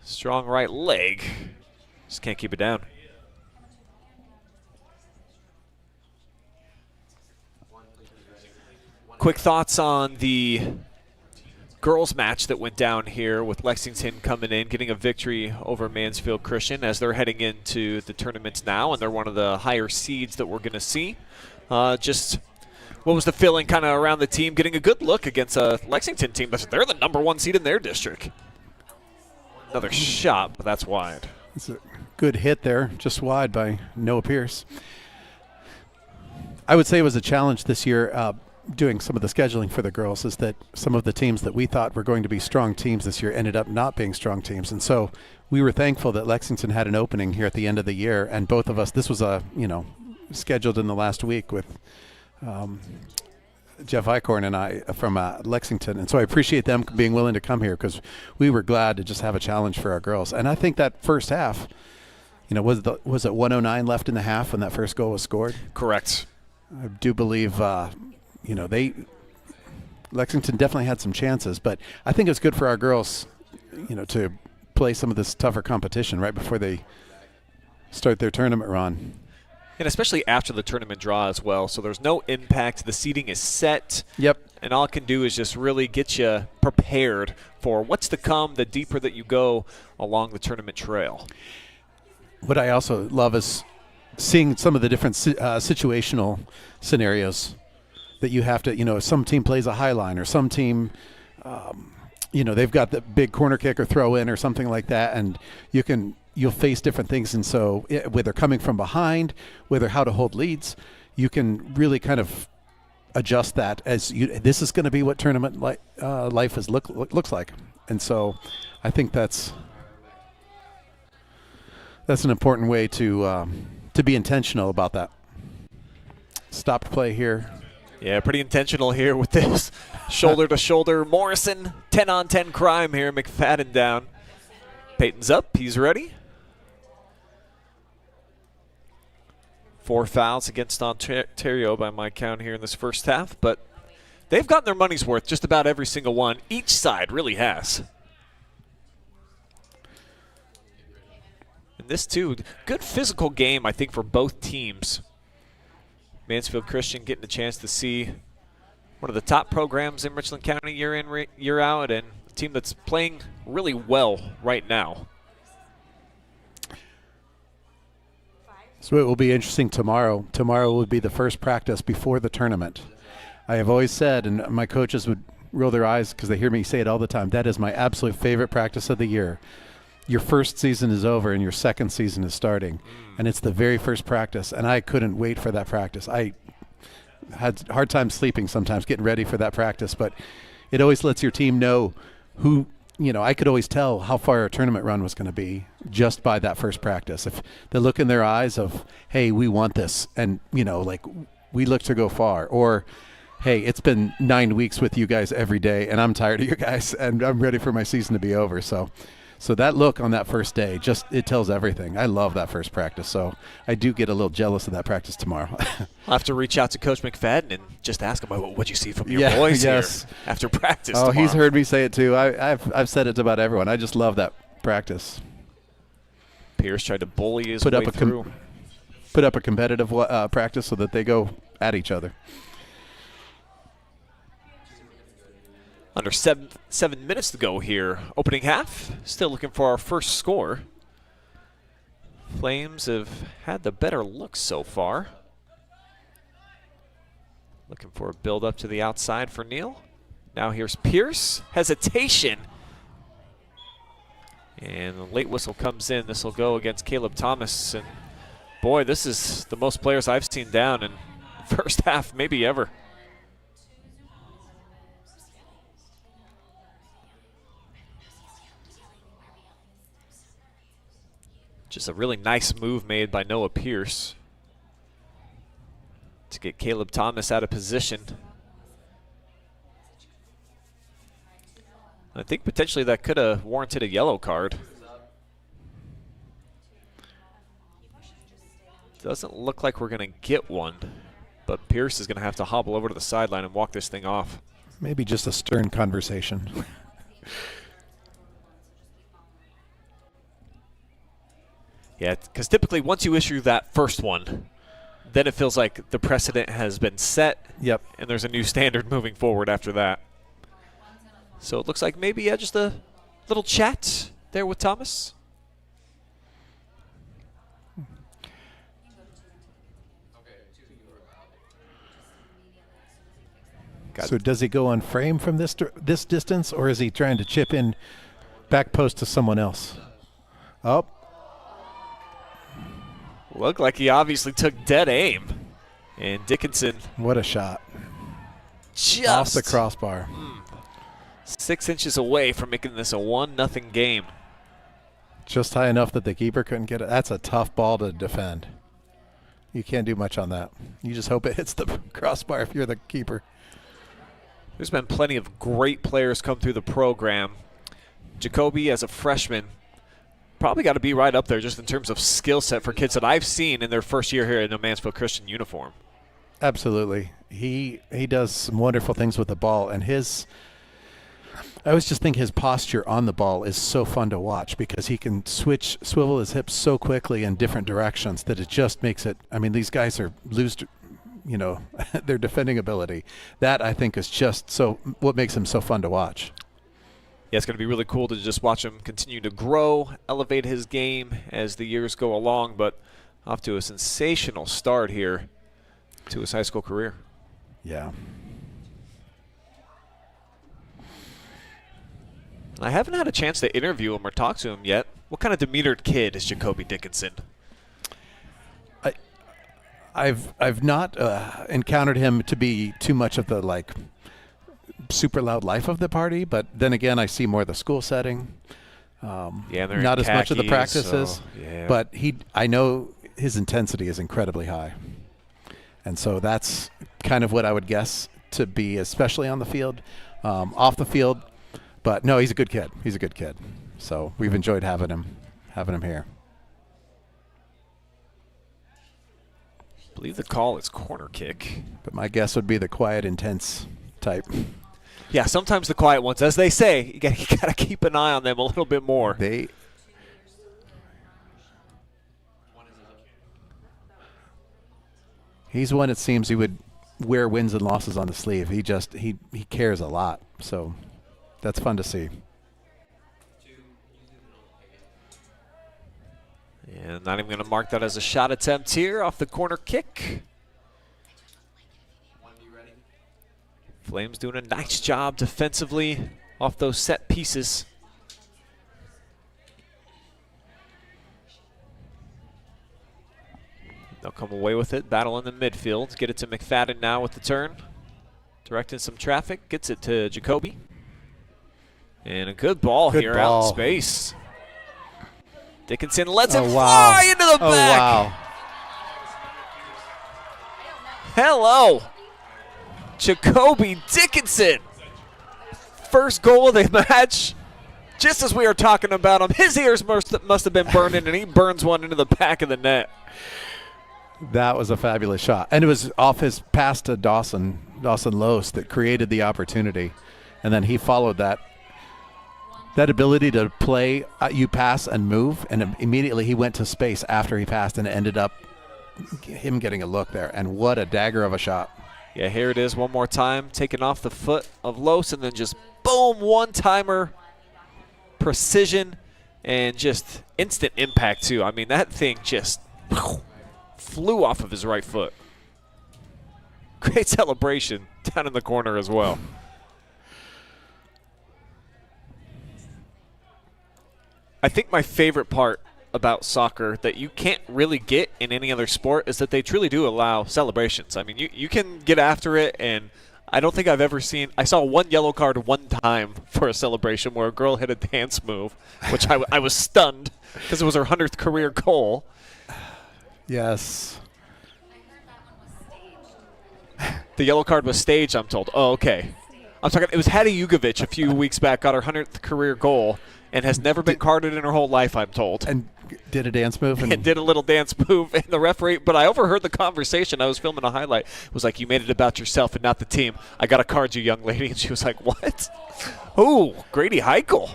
Speaker 1: Strong right leg. Just can't keep it down. Quick thoughts on the girls match that went down here with Lexington coming in, getting a victory over Mansfield Christian as they're heading into the tournaments now, and they're one of the higher seeds that we're going to see. Just what was the feeling kind of around the team getting a good look against a Lexington team? They're the #1 seed in their district. Another shot, but that's wide.
Speaker 9: It's a good hit there, just wide by Noah Pierce. I would say it was a challenge this year doing some of the scheduling for the girls, is that some of the teams that we thought were going to be strong teams this year ended up not being strong teams. And so we were thankful that Lexington had an opening here at the end of the year. And both of us, this was scheduled in the last week with Jeff Eichhorn and I from Lexington. And so I appreciate them being willing to come here because we were glad to just have a challenge for our girls. And I think that first half, was it 109 left in the half when that first goal was scored?
Speaker 1: Correct.
Speaker 9: I do believe Lexington definitely had some chances, but I think it's good for our girls, to play some of this tougher competition right before they start their tournament run.
Speaker 1: And especially after the tournament draw as well, so there's no impact. The seating is set.
Speaker 9: Yep.
Speaker 1: And all it can do is just really get you prepared for what's to come the deeper that you go along the tournament trail.
Speaker 9: What I also love is seeing some of the different situational scenarios that you have to, if some team plays a high line or some team, they've got the big corner kick or throw in or something like that, and you'll face different things. And so whether coming from behind, whether how to hold leads, you can really kind of adjust that as this is going to be what tournament life looks like. And so I think that's an important way to be intentional about that. Stopped play here.
Speaker 1: Yeah, pretty intentional here with this shoulder-to-shoulder. Morrison, 10-on-10 crime here. McFadden down. Peyton's up. He's ready. 4 fouls against Ontario by my count here in this first half, but they've gotten their money's worth, just about every single one. Each side really has. And this, too, good physical game, I think, for both teams. Mansfield Christian getting a chance to see one of the top programs in Richland County year in, year out, and a team that's playing really well right now.
Speaker 9: So it will be interesting tomorrow. Tomorrow will be the first practice before the tournament. I have always said, and my coaches would roll their eyes because they hear me say it all the time, that is my absolute favorite practice of the year. Your first season is over and your second season is starting, and it's the very first practice, and I couldn't wait for that practice. I had a hard time sleeping sometimes getting ready for that practice, but it always lets your team know who, I could always tell how far our tournament run was going to be just by that first practice. If the look in their eyes of, hey, we want this, and, we look to go far, or, hey, it's been 9 weeks with you guys every day, and I'm tired of you guys, and I'm ready for my season to be over. So that look on that first day, it tells everything. I love that first practice, so I do get a little jealous of that practice tomorrow.
Speaker 1: I'll have to reach out to Coach McFadden and just ask him, what'd you see from your boys here after practice tomorrow?
Speaker 9: He's heard me say it too. I've said it to about everyone. I just love that practice.
Speaker 1: Pierce tried to bully his way through.
Speaker 9: Put up a competitive practice so that they go at each other.
Speaker 1: Under 7 minutes to go here. Opening half. Still looking for our first score. Flames have had the better look so far. Looking for a build up to the outside for Neal. Now here's Pierce. Hesitation. And the late whistle comes in. This will go against Caleb Thomas. And boy, this is the most players I've seen down in the first half, maybe ever. Just a really nice move made by Noah Pierce to get Caleb Thomas out of position. I think potentially that could have warranted a yellow card. Doesn't look like we're going to get one, but Pierce is going to have to hobble over to the sideline and walk this thing off.
Speaker 9: Maybe just a stern conversation.
Speaker 1: Yeah, because typically once you issue that first one, then it feels like the precedent has been set.
Speaker 9: Yep.
Speaker 1: And there's a new standard moving forward after that. So it looks like maybe just a little chat there with Thomas.
Speaker 9: So does he go on frame from this distance, or is he trying to chip in back post to someone else? Oh.
Speaker 1: Looked like he obviously took dead aim. And Dickinson.
Speaker 9: What a shot.
Speaker 1: Just
Speaker 9: off the crossbar.
Speaker 1: 6 inches away from making this a 1-0 game.
Speaker 9: Just high enough that the keeper couldn't get it. That's a tough ball to defend. You can't do much on that. You just hope it hits the crossbar if you're the keeper.
Speaker 1: There's been plenty of great players come through the program. Jacoby, as a freshman, probably got to be right up there just in terms of skill set for kids that I've seen in their first year here in a Mansfield Christian uniform.
Speaker 9: Absolutely. He does some wonderful things with the ball, and I always just think his posture on the ball is so fun to watch because he can swivel his hips so quickly in different directions that it just makes it, I mean, these guys are their defending ability. That, I think, is just what makes him so fun to watch.
Speaker 1: Yeah, it's going to be really cool to just watch him continue to grow, elevate his game as the years go along, but off to a sensational start here to his high school career.
Speaker 9: Yeah.
Speaker 1: I haven't had a chance to interview him or talk to him yet. What kind of demeanored kid is Jacoby Dickinson?
Speaker 9: I've not encountered him to be too much of the super loud life of the party, but then again, I see more of the school setting. Not as much of the practices, but I know his intensity is incredibly high, and so that's kind of what I would guess to be, especially on the field, off the field. But no, he's a good kid. He's a good kid. So we've enjoyed having him here.
Speaker 1: I believe the call is corner kick.
Speaker 9: But my guess would be the quiet, intense type.
Speaker 1: Yeah, sometimes the quiet ones, as they say, you got to keep an eye on them a little bit more.
Speaker 9: He's one, it seems, he would wear wins and losses on the sleeve. He cares a lot, so that's fun to see.
Speaker 1: And not even going to mark that as a shot attempt here off the corner kick. Flames doing a nice job defensively off those set pieces. They'll come away with it, battle in the midfield. Get it to McFadden now with the turn. Directing some traffic, gets it to Jacoby. And a good ball here out in space. Dickinson lets it fly into the back.
Speaker 9: Wow.
Speaker 1: Hello, Jacoby Dickinson. First goal of the match. Just as we were talking about him, his ears must have been burning, and he burns one into the back of the net.
Speaker 9: That was a fabulous shot. And it was off his pass to Dawson Lose that created the opportunity. And then he followed that ability to play, you pass and move, and immediately he went to space after he passed, and it ended up him getting a look there. And what a dagger of a shot.
Speaker 1: Yeah, here it is one more time, taken off the foot of Lose, and then just boom, one-timer, precision, and just instant impact too. I mean, that thing just flew off of his right foot. Great celebration down in the corner as well. I think my favorite part about soccer that you can't really get in any other sport is that they truly do allow celebrations. I mean, you can get after it, and I don't think I've ever seen – I saw one yellow card one time for a celebration where a girl hit a dance move, which I was stunned because it was her 100th career goal.
Speaker 9: Yes.
Speaker 1: The yellow card was staged, I'm told. Oh, okay. I'm talking – it was Hadi Jugovic a few weeks back, got her 100th career goal, and has never been carded in her whole life, I'm told.
Speaker 9: And did a dance move.
Speaker 1: And did a little dance move. And the referee, but I overheard the conversation. I was filming a highlight. It was like, you made it about yourself and not the team. I got to card you, young lady. And she was like, what? Oh, Grady Heichel.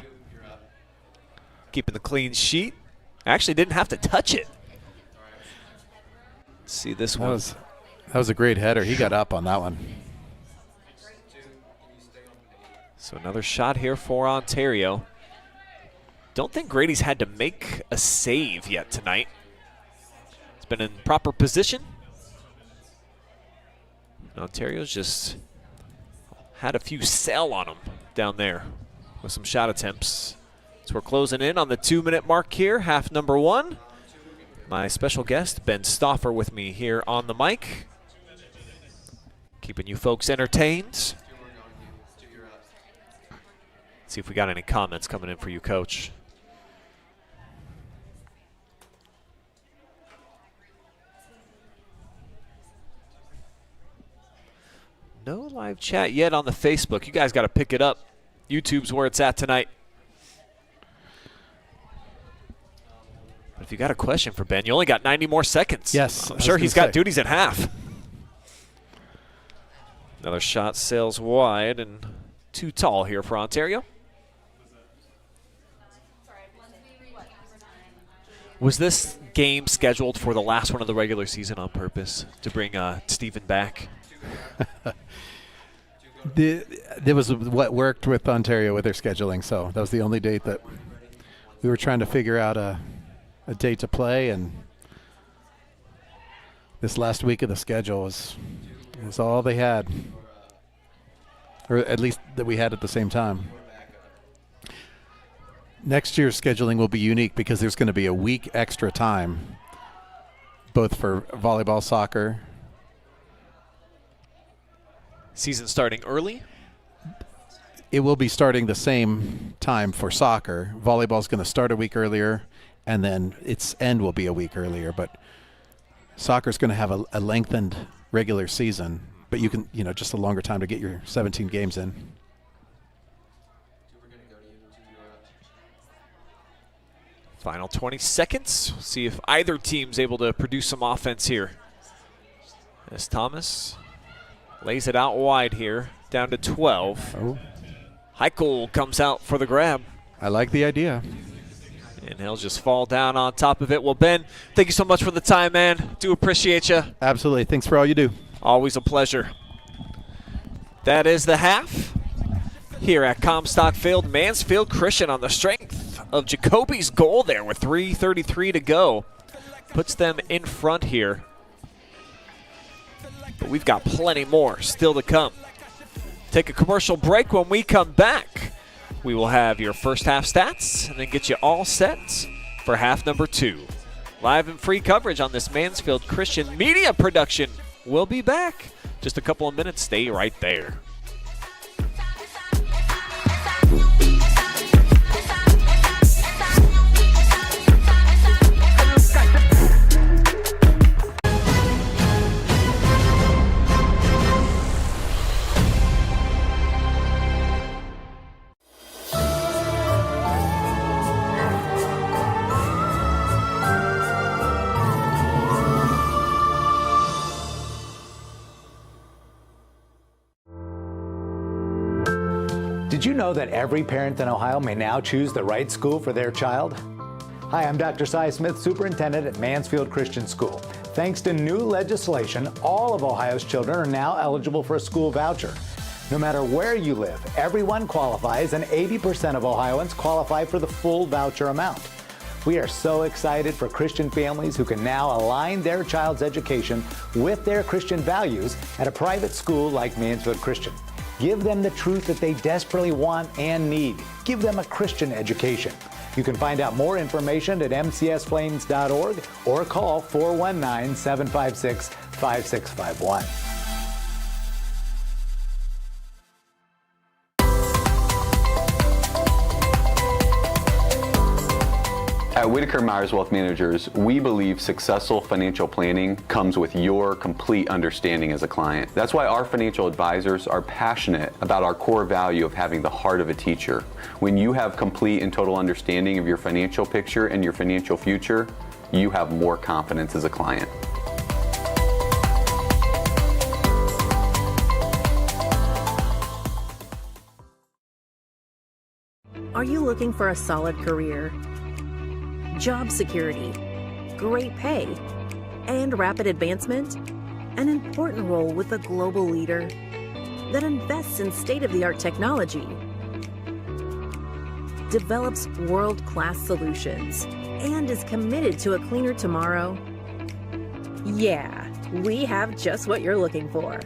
Speaker 1: Keeping the clean sheet. Actually didn't have to touch it. Let's see this one.
Speaker 9: That was a great header. He got up on that one.
Speaker 1: So another shot here for Ontario. Don't think Grady's had to make a save yet tonight. It's been in proper position. Ontario's just had a few sail on him down there with some shot attempts. So we're closing in on the 2-minute mark here, half number one. My special guest, Ben Stauffer, with me here on the mic. Keeping you folks entertained. See if we got any comments coming in for you, Coach. No live chat yet on the Facebook. You guys got to pick it up. YouTube's where it's at tonight. But if you got a question for Ben, you only got 90 more seconds.
Speaker 9: Yes.
Speaker 1: I'm sure he's got duties at half. Another shot sails wide and too tall here for Ontario. Was this game scheduled for the last one of the regular season on purpose to bring Steven back?
Speaker 9: There was what worked with Ontario with their scheduling, so that was the only date that we were trying to figure out a date to play, and this last week of the schedule was all they had, or at least that we had at the same time. Next year's scheduling will be unique because there's going to be a week extra time, both for volleyball, soccer.
Speaker 1: Season starting early?
Speaker 9: It will be starting the same time for soccer. Volleyball's going to start a week earlier, and then its end will be a week earlier. But soccer's going to have a lengthened regular season, but you can, just a longer time to get your 17 games in.
Speaker 1: Final 20 seconds. See if either team's able to produce some offense here As Thomas lays it out wide here, down to 12.
Speaker 9: Oh,
Speaker 1: Whitaker comes out for the grab.
Speaker 9: I like the idea.
Speaker 1: And he'll just fall down on top of it. Well, Ben, thank you so much for the time, man. Do appreciate you.
Speaker 9: Absolutely. Thanks for all you do.
Speaker 1: Always a pleasure. That is the half here at Comstock Field. Mansfield Christian on the strength of Jacoby's goal there with 3:33 to go. Puts them in front here. But we've got plenty more still to come. Take a commercial break. When we come back, we will have your first half stats and then get you all set for half number 2. Live and free coverage on this Mansfield Christian media production. We'll be back. Just a couple of minutes. Stay right there.
Speaker 2: Did you know that every parent in Ohio may now choose the right school for their child? Hi, I'm Dr. Cy Smith, Superintendent at Mansfield Christian School. Thanks to new legislation, all of Ohio's children are now eligible for a school voucher. No matter where you live, everyone qualifies, and 80% of Ohioans qualify for the full voucher amount. We are so excited for Christian families who can now align their child's education with their Christian values at a private school like Mansfield Christian. Give them the truth that they desperately want and need. Give them a Christian education. You can find out more information at mcsflames.org or call 419-756-5651.
Speaker 3: At Whitaker Myers Wealth Managers, we believe successful financial planning comes with your complete understanding as a client. That's why our financial advisors are passionate about our core value of having the heart of a teacher. When you have complete and total understanding of your financial picture and your financial future, you have more confidence as a client.
Speaker 4: Are you looking for a solid career, job security, great pay, and rapid advancement? An important role with a global leader that invests in state-of-the-art technology, develops world-class solutions, and is committed to a cleaner tomorrow? Yeah, we have just what you're looking for.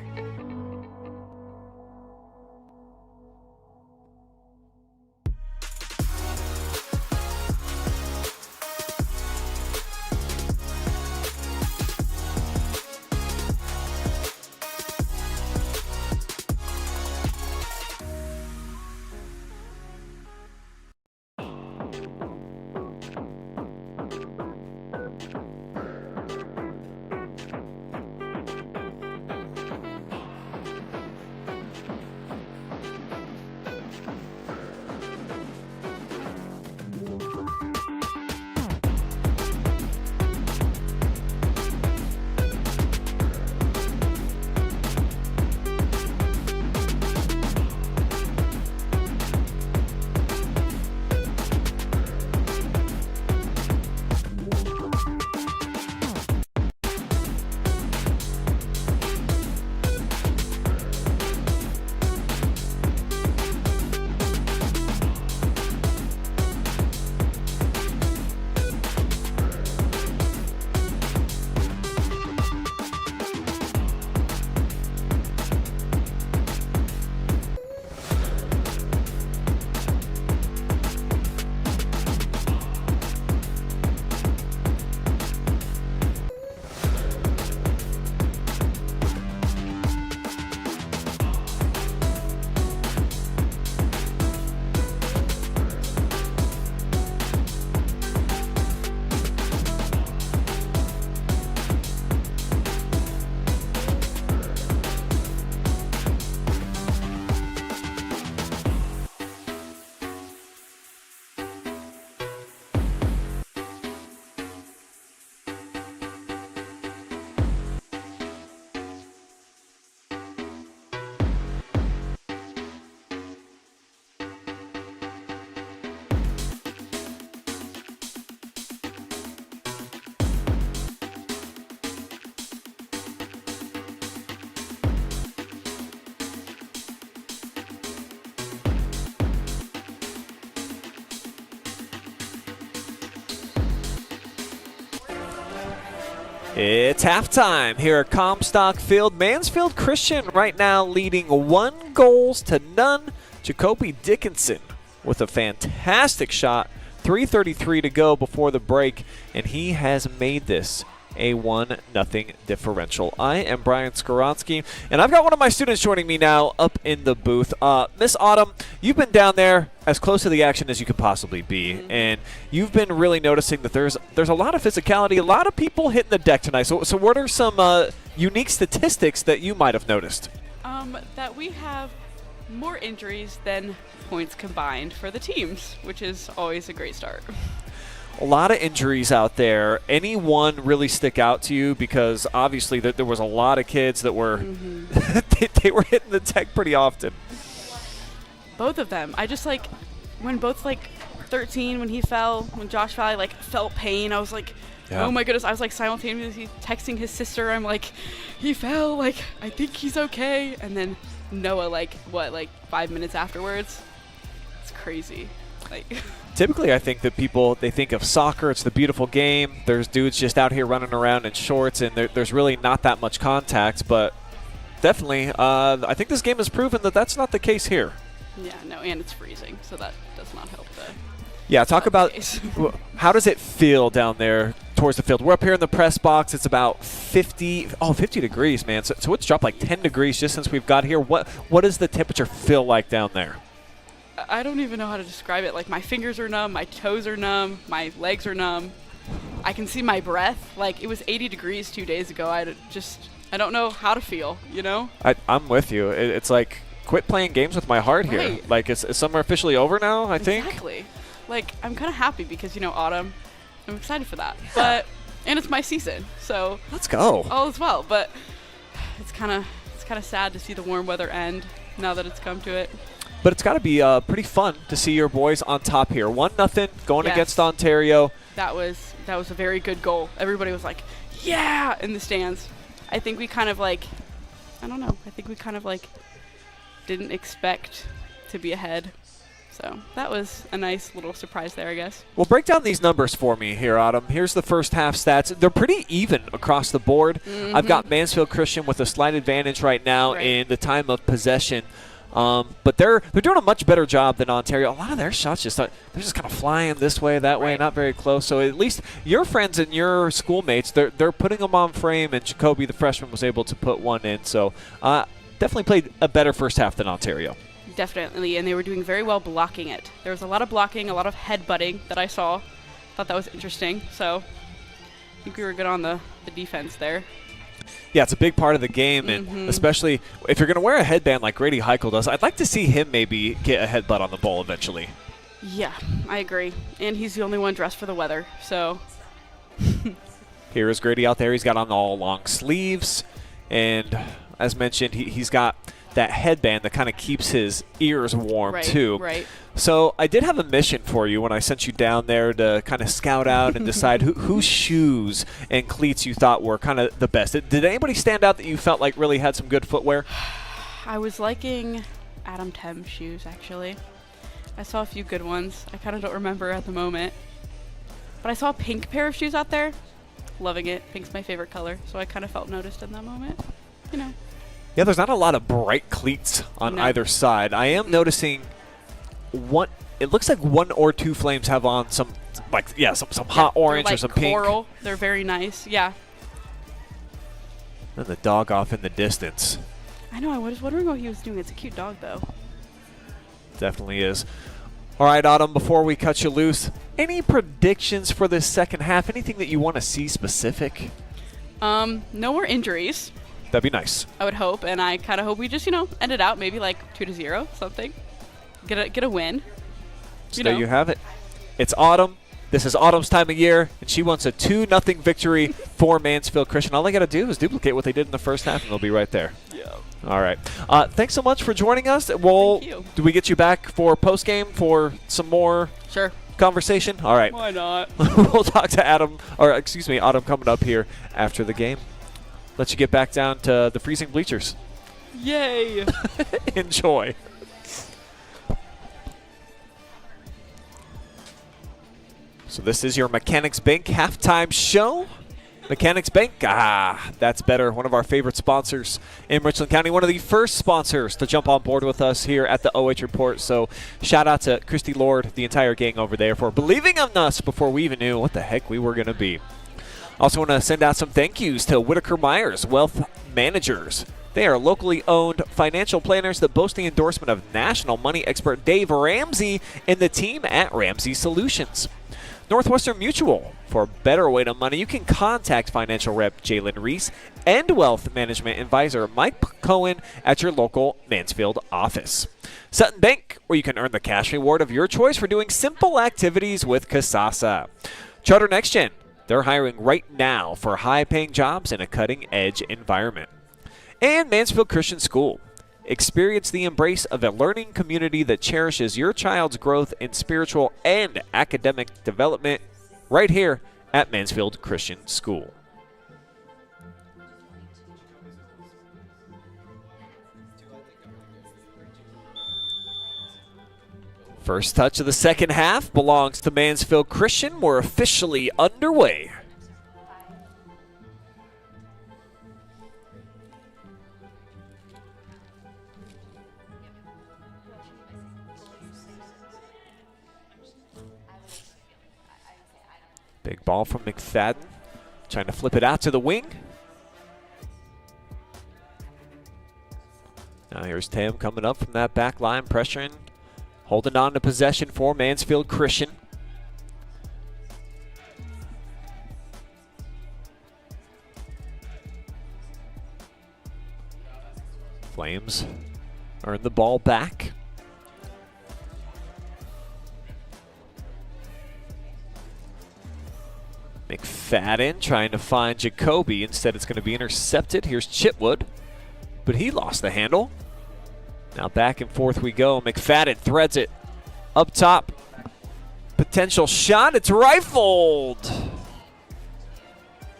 Speaker 1: It's halftime here at Comstock Field. Mansfield Christian right now leading 1-0. Jacoby Dickinson with a fantastic shot. 3:33 to go before the break, and he has made this a 1-0 differential. I am Brian Skowronski, and I've got one of my students joining me now up in the booth. Miss Autumn, you've been down there as close to the action as you could possibly be, and you've been really noticing that there's a lot of physicality, a lot of people hitting the deck tonight. So what are some unique statistics that you might have noticed?
Speaker 10: That we have more injuries than points combined for the teams, which is always a great start.
Speaker 1: A lot of injuries out there. Any one really stick out to you? Because obviously there was a lot of kids that were they were hitting the deck pretty often.
Speaker 10: Both of them. I just when both 13 when he fell, when Josh fell, I felt pain. I was like,
Speaker 1: yeah.
Speaker 10: Oh my goodness. I was simultaneously texting his sister. I'm like, he fell. I think he's okay. And then Noah 5 minutes afterwards. It's crazy.
Speaker 1: Typically, I think that they think of soccer, it's the beautiful game. There's dudes just out here running around in shorts, and there's really not that much contact. But definitely, I think this game has proven that that's not the case here.
Speaker 10: Yeah, no, and it's freezing, so that does not help.
Speaker 1: Yeah, talk about how does it feel down there towards the field? We're up here in the press box. It's about 50 degrees, man. So it's dropped 10 degrees just since we've got here. What does the temperature feel like down there?
Speaker 10: I don't even know how to describe it. My fingers are numb, my toes are numb, my legs are numb. I can see my breath. It was 80 degrees 2 days ago. I don't know how to feel, you know?
Speaker 1: I'm with you. It's quit playing games with my heart here.
Speaker 10: Right.
Speaker 1: Is summer officially over now, I think?
Speaker 10: Exactly. I'm kind of happy because, autumn, I'm excited for that. But and it's my season, so
Speaker 1: let's go.
Speaker 10: All is well, but it's kind of sad to see the warm weather end now that it's come to it.
Speaker 1: But it's got to be pretty fun to see your boys on top here. 1-0 going against Ontario.
Speaker 10: That was a very good goal. Everybody was like, yeah, in the stands. I think we kind of I don't know. I think we kind of didn't expect to be ahead. So that was a nice little surprise there, I guess.
Speaker 1: Well, break down these numbers for me here, Autumn. Here's the first half stats. They're pretty even across the board.
Speaker 10: Mm-hmm.
Speaker 1: I've got Mansfield Christian with a slight advantage right now in the time of possession. But they're doing a much better job than Ontario. A lot of their shots they're just kind of flying this way, that way, not very close. So at least your friends and your schoolmates, they're putting them on frame, and Jacoby, the freshman, was able to put one in. So definitely played a better first half than Ontario.
Speaker 10: Definitely, and they were doing very well blocking it. There was a lot of blocking, a lot of headbutting that I saw. Thought that was interesting. So I think we were good on the defense there.
Speaker 1: Yeah, it's a big part of the game, and especially if you're going to wear a headband like Grady Heichel does, I'd like to see him maybe get a headbutt on the ball eventually.
Speaker 10: Yeah, I agree. And he's the only one dressed for the weather, so.
Speaker 1: Here is Grady out there. He's got on all long sleeves, and as mentioned, he's got that headband that kind of keeps his ears warm too.
Speaker 10: Right.
Speaker 1: So I did have a mission for you when I sent you down there to kind of scout out and decide whose shoes and cleats you thought were kind of the best. Did anybody stand out that you felt really had some good footwear?
Speaker 10: I was liking Adam Temm's shoes, actually. I saw a few good ones. I kind of don't remember at the moment. But I saw a pink pair of shoes out there. Loving it. Pink's my favorite color, so I kind of felt noticed in that moment.
Speaker 1: Yeah, there's not a lot of bright cleats on either side. I am noticing it looks like one or two flames have on some hot orange or some
Speaker 10: coral.
Speaker 1: pink.
Speaker 10: They're very nice. Yeah.
Speaker 1: And the dog off in the distance.
Speaker 10: I know. I was wondering what he was doing. It's a cute dog, though.
Speaker 1: Definitely is. All right, Autumn, before we cut you loose, any predictions for this second half? Anything that you want to see specific?
Speaker 10: No more injuries.
Speaker 1: That'd be nice.
Speaker 10: I would hope, and I kind of hope we just, end it out maybe 2-0, something. Get a win.
Speaker 1: So there you have it. It's Autumn. This is Autumn's time of year, and she wants a 2-0 victory for Mansfield Christian. All they got to do is duplicate what they did in the first half, and they'll be right there.
Speaker 10: Yeah.
Speaker 1: All right. Thanks so much for joining us. Thank
Speaker 10: you.
Speaker 1: Do we get you back for postgame for some more conversation? All right.
Speaker 10: Why not?
Speaker 1: We'll talk to Autumn coming up here after the game. Let you get back down to the freezing bleachers.
Speaker 10: Yay.
Speaker 1: Enjoy. So this is your Mechanics Bank halftime show. Mechanics Bank, that's better. One of our favorite sponsors in Richland County. One of the first sponsors to jump on board with us here at the OH Report. So shout out to Christy Lord, the entire gang over there, for believing in us before we even knew what the heck we were going to be. Also want to send out some thank yous to Whitaker Myers Wealth Managers. They are locally owned financial planners that boast the endorsement of national money expert Dave Ramsey and the team at Ramsey Solutions. Northwestern Mutual. For a better way to money, you can contact financial rep Jalen Reese and wealth management advisor Mike Cohen at your local Mansfield office. Sutton Bank, where you can earn the cash reward of your choice for doing simple activities with Kasasa. Charter NextGen. They're hiring right now for high-paying jobs in a cutting-edge environment. And Mansfield Christian School. Experience the embrace of a learning community that cherishes your child's growth in spiritual and academic development right here at Mansfield Christian School. First touch of the second half belongs to Mansfield Christian. We're officially underway. Big ball from McFadden, trying to flip it out to the wing. Now here's Tam coming up from that back line, pressuring, holding on to possession for Mansfield Christian. Flames earn the ball back. McFadden trying to find Jacoby. Instead, it's going to be intercepted. Here's Chitwood, but he lost the handle. Now back and forth we go. McFadden threads it up top. Potential shot. It's rifled.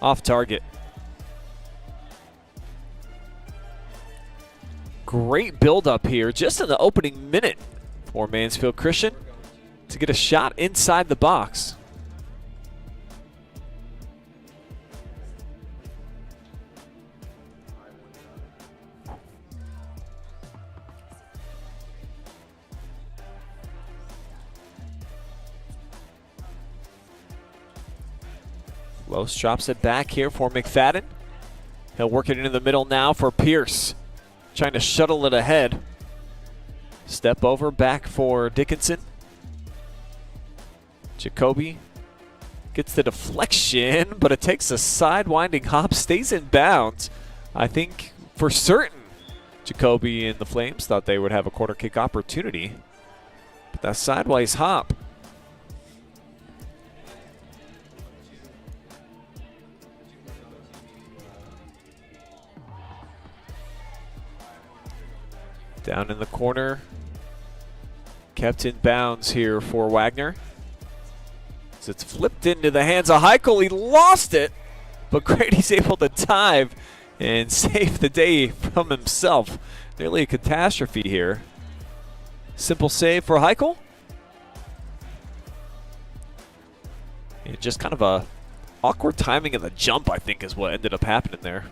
Speaker 1: Off target. Great build-up here just in the opening minute for Mansfield Christian to get a shot inside the box. Los drops it back here for McFadden. He'll work it into the middle now for Pierce. Trying to shuttle it ahead. Step over back for Dickinson. Jacoby gets the deflection, but it takes a sidewinding hop, stays in bounds. I think for certain Jacoby and the Flames thought they would have a quarter kick opportunity. But that sideways hop. Down in the corner. Kept in bounds here for Wagner. As it's flipped into the hands of Heichel. He lost it, but Grady's able to dive and save the day from himself. Nearly a catastrophe here. Simple save for Heichel. And just kind of a awkward timing of the jump, I think, is what ended up happening there.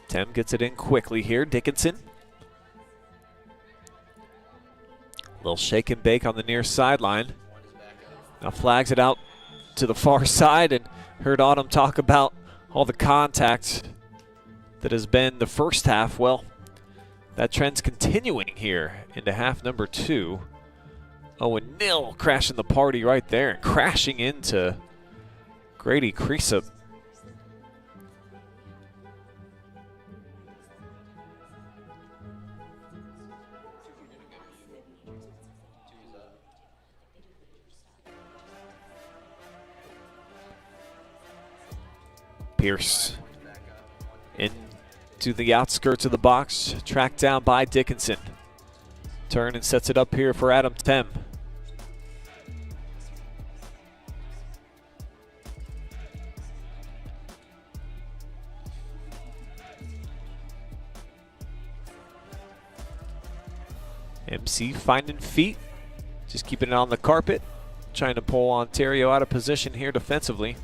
Speaker 1: Tem gets it in quickly here. Dickinson. Little shake and bake on the near sideline. Now flags it out to the far side, and heard Autumn talk about all the contact that has been the first half. Well, that trend's continuing here into half number 2. Owen Nill crashing the party right there and crashing into Grady Creasup. Pierce into the outskirts of the box, tracked down by Dickinson. Turn and sets it up here for Adam Tem. MC finding feet, just keeping it on the carpet, trying to pull Ontario out of position here defensively.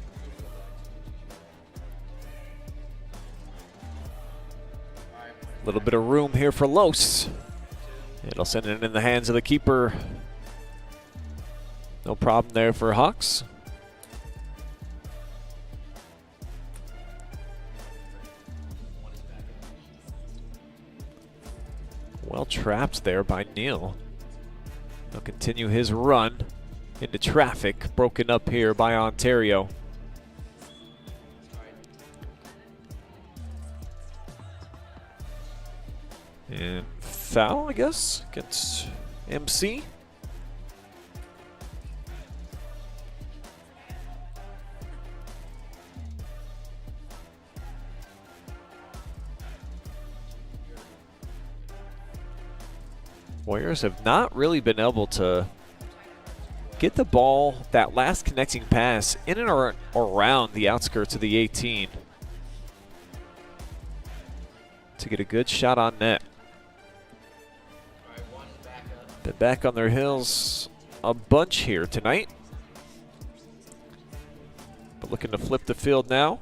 Speaker 1: A little bit of room here for Los. It'll send it in the hands of the keeper. No problem there for Hawks. Well trapped there by Neal. He'll continue his run into traffic, broken up here by Ontario. And foul, I guess, against MC. Warriors have not really been able to get the ball, that last connecting pass, in and around the outskirts of the 18 to get a good shot on net. They're back on their heels a bunch here tonight, but looking to flip the field now.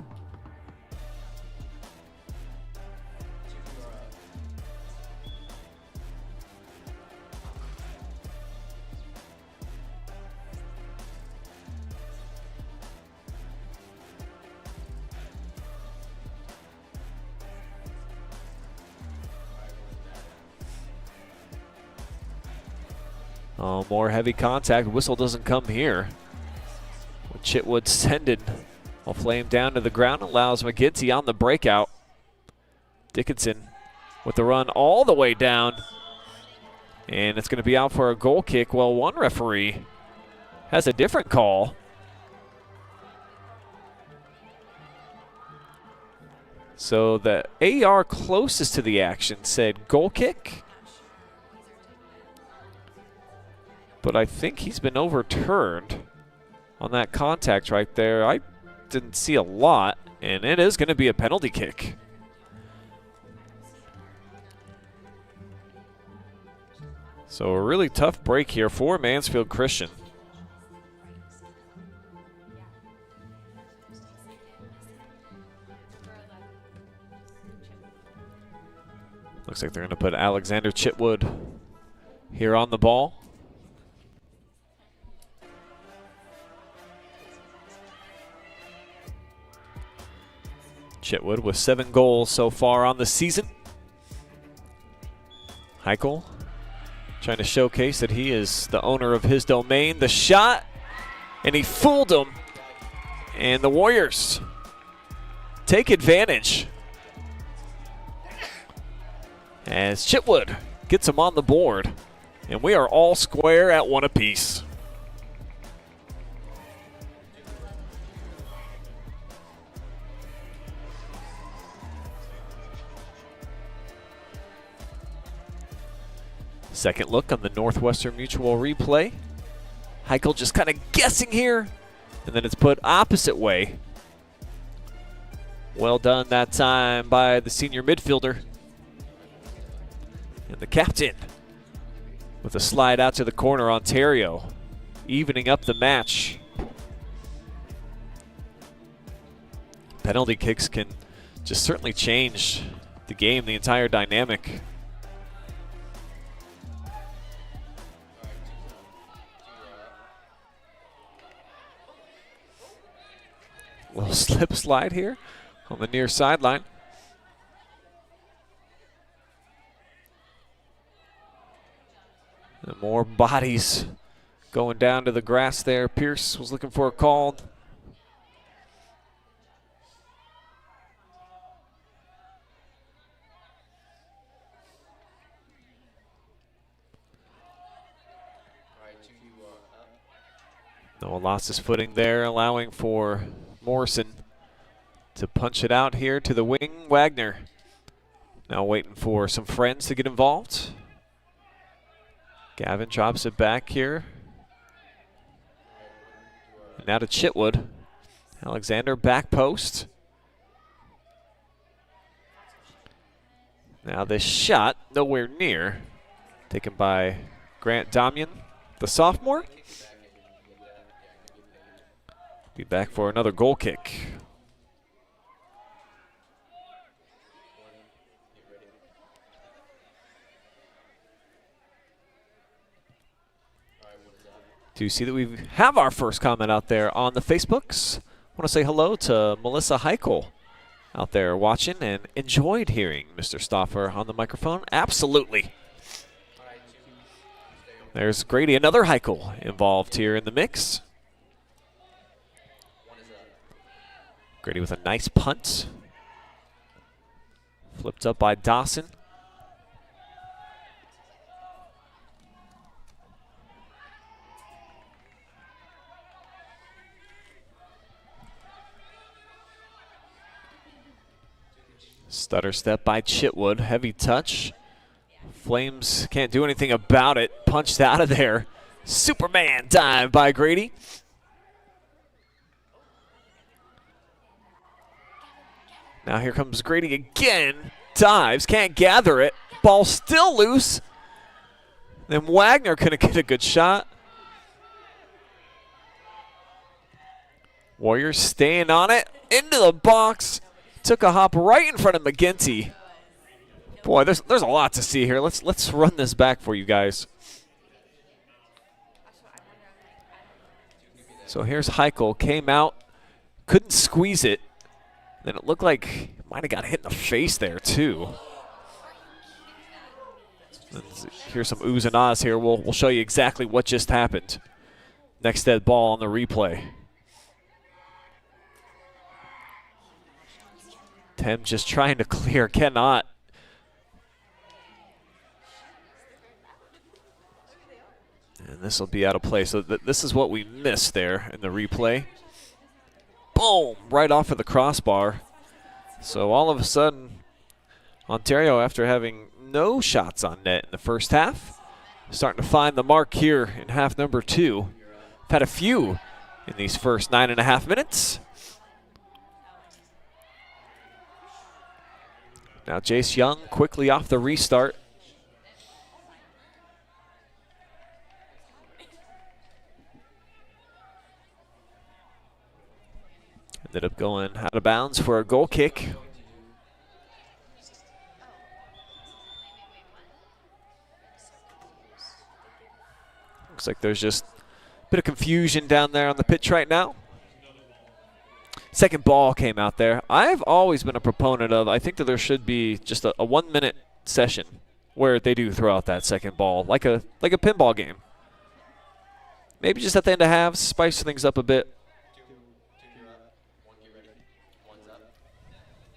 Speaker 1: Oh, more heavy contact. Whistle doesn't come here. With Chitwood sending a flame down to the ground, allows McGinty on the breakout. Dickinson with the run all the way down. And it's going to be out for a goal kick. Well, one referee has a different call. So the AR closest to the action said goal kick. But I think he's been overturned on that contact right there. I didn't see a lot, and it is going to be a penalty kick. So a really tough break here for Mansfield Christian. Looks like they're going to put Alexander Chitwood here on the ball. Chitwood with 7 goals so far on the season. Heichel trying to showcase that he is the owner of his domain. The shot, and he fooled him. And the Warriors take advantage as Chitwood gets him on the board. And we are all square at 1 apiece. Second look on the Northwestern Mutual replay. Heichel just kind of guessing here, and then it's put opposite way. Well done that time by the senior midfielder. And the captain with a slide out to the corner, Ontario, evening up the match. Penalty kicks can just certainly change the game, the entire dynamic. Little slip slide here on the near sideline. And more bodies going down to the grass there. Pierce was looking for a call. Noah lost his footing there, allowing for Morrison to punch it out here to the wing. Wagner now waiting for some friends to get involved. Gavin drops it back here. And now to Chitwood. Alexander back post. Now this shot nowhere near. taken by Grant Damian, the sophomore. Be back for another goal kick. Do you see that we have our first comment out there on the Facebooks? I want to say hello to Melissa Heichel out there watching and enjoyed hearing Mr. Stauffer on the microphone. Absolutely. There's Grady, another Heichel involved here in the mix. Grady with a nice punt. Flipped up by Dawson. Stutter step by Chitwood, heavy touch. Flames can't do anything about it, punched out of there. Superman dive by Grady. Now here comes Grady again, dives, can't gather it. Ball still loose. Then Wagner couldn't get a good shot. Warriors staying on it, into the box. Took a hop right in front of McGinty. Boy, there's a lot to see here. Let's run this back for you guys. So here's Heichel, came out, couldn't squeeze it. Then it looked like he might have got hit in the face there too. Here's some oohs and ahs here. We'll show you exactly what just happened. Next dead ball on the replay. Tem just trying to clear, cannot. And this will be out of play. So this is what we missed there in the replay. Boom, right off of the crossbar. So all of a sudden, Ontario, after having no shots on net in the first half, starting to find the mark here in half number 2. Had a few in these first 9.5 minutes. Now Jace Young quickly off the restart. Ended up going out of bounds for a goal kick. Looks like there's just a bit of confusion down there on the pitch right now. Second ball came out there. I've always been a proponent of, I think that there should be just a 1-minute session where they do throw out that second ball, like a pinball game. Maybe just at the end of halves, spice things up a bit.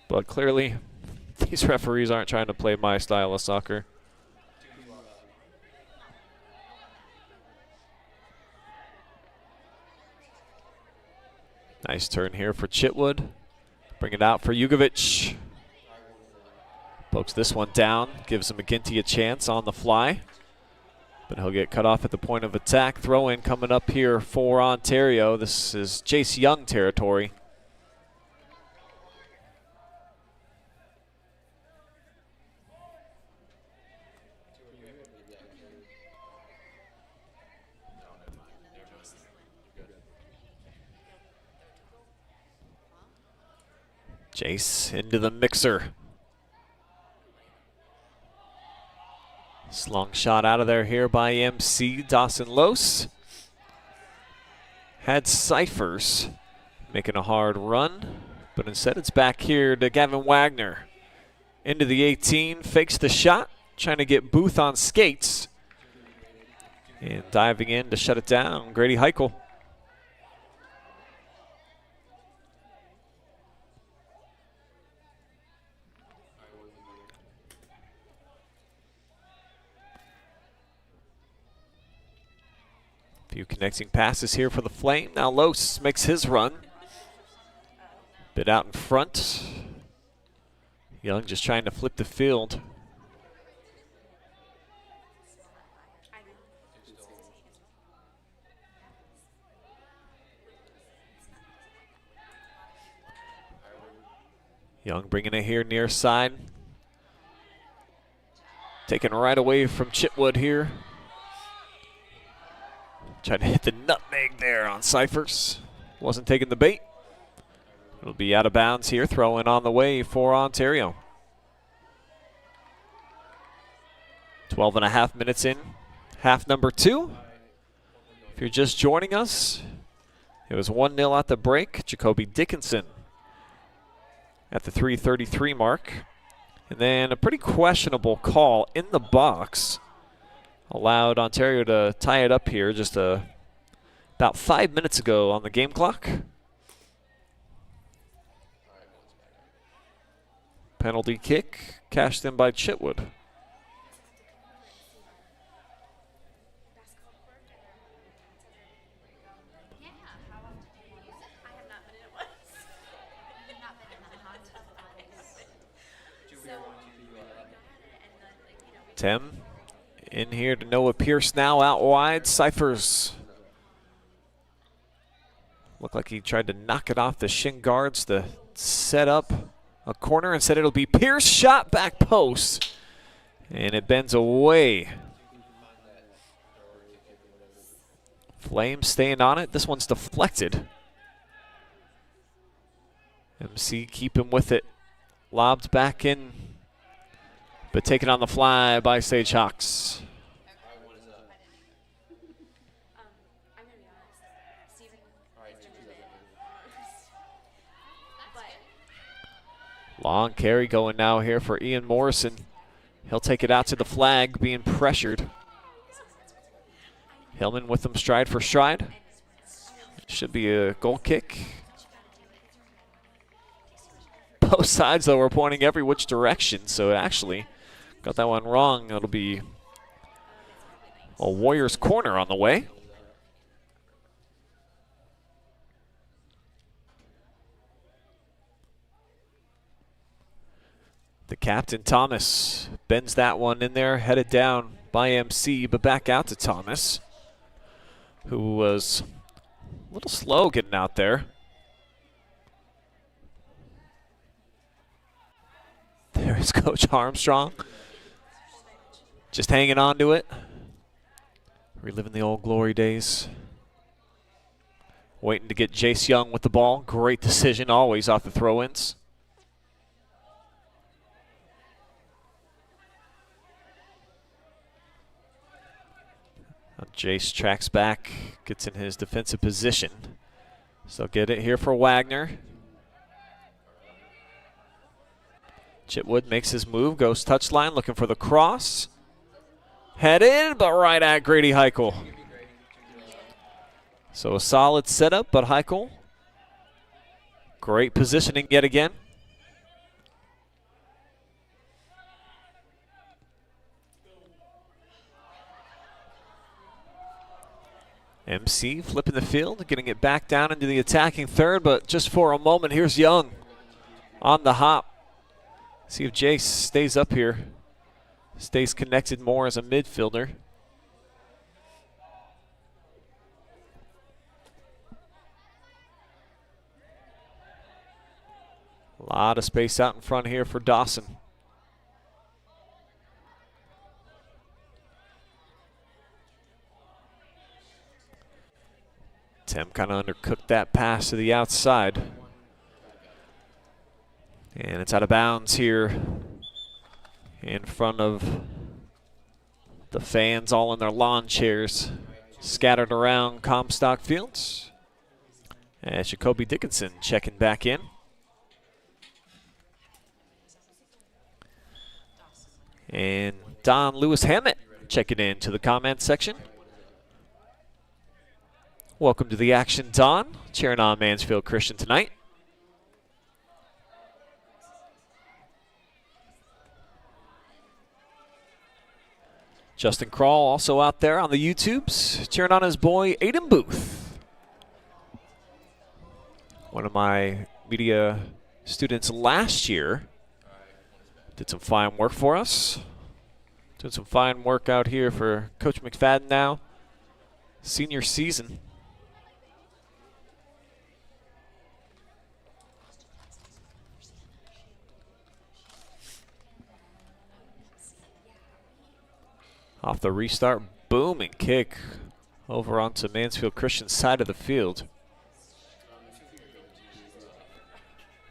Speaker 1: But clearly, these referees aren't trying to play my style of soccer. Nice turn here for Chitwood. Bring it out for Jugovic. Pokes this one down, gives McGinty a chance on the fly. But he'll get cut off at the point of attack. Throw in coming up here for Ontario. This is Jace Young territory. Jace into the mixer. Slung shot out of there here by MC Dawson Lose. Had Cyphers making a hard run, but instead it's back here to Gavin Wagner. Into the 18, fakes the shot, trying to get Booth on skates. And diving in to shut it down, Grady Heichel. Few connecting passes here for the Flame. Now Lose makes his run. Bit out in front. Young just trying to flip the field. Young bringing it here near side. Taken right away from Chitwood here. Tried to hit the nutmeg there on Cyphers. Wasn't taking the bait. It'll be out of bounds here. Throw in on the way for Ontario. 12.5 minutes in. Half number 2. If you're just joining us, it was 1-0 at the break. Jacoby Dickinson at the 3:33 mark. And then a pretty questionable call in the box allowed Ontario to tie it up here just about 5 minutes ago on the game clock. Penalty kick cashed in by Chitwood. Tim in here to Noah Pierce now out wide. Cyphers looked like he tried to knock it off the shin guards to set up a corner. Instead it'll be Pierce, shot back post, and it bends away. Flames staying on it. This one's deflected. MC keeping with it. Lobbed back in, but taken on the fly by Sage Hawks. Long carry going now here for Ian Morrison. He'll take it out to the flag, being pressured. Hillman with him stride for stride. Should be a goal kick. Both sides, though, are pointing every which direction, so it actually got that one wrong. It'll be a Warriors corner on the way. The captain, Thomas, bends that one in there, headed down by MC, but back out to Thomas, who was a little slow getting out there. There's Coach Armstrong, just hanging on to it, reliving the old glory days. Waiting to get Jace Young with the ball. Great decision always off the throw-ins. Jace tracks back, gets in his defensive position. So get it here for Wagner. Chitwood makes his move, goes touchline, looking for the cross. Head in, but right at Grady Heichel. So a solid setup, but Heichel, great positioning yet again. MC flipping the field, getting it back down into the attacking third, but just for a moment, here's Young on the hop. See if Jace stays up here, stays connected more as a midfielder. A lot of space out in front here for Dawson. Tim kind of undercooked that pass to the outside. And it's out of bounds here in front of the fans all in their lawn chairs scattered around Comstock Field. And Jacoby Dickinson checking back in. And Don Lewis Hammett checking in to the comment section. Welcome to the action, Don. Cheering on Mansfield Christian tonight. Justin Krall also out there on the YouTubes, cheering on his boy Aiden Booth. One of my media students last year. Did some fine work for us. Doing some fine work out here for Coach McFadden now. Senior season. Off the restart, booming kick over onto Mansfield Christian's side of the field.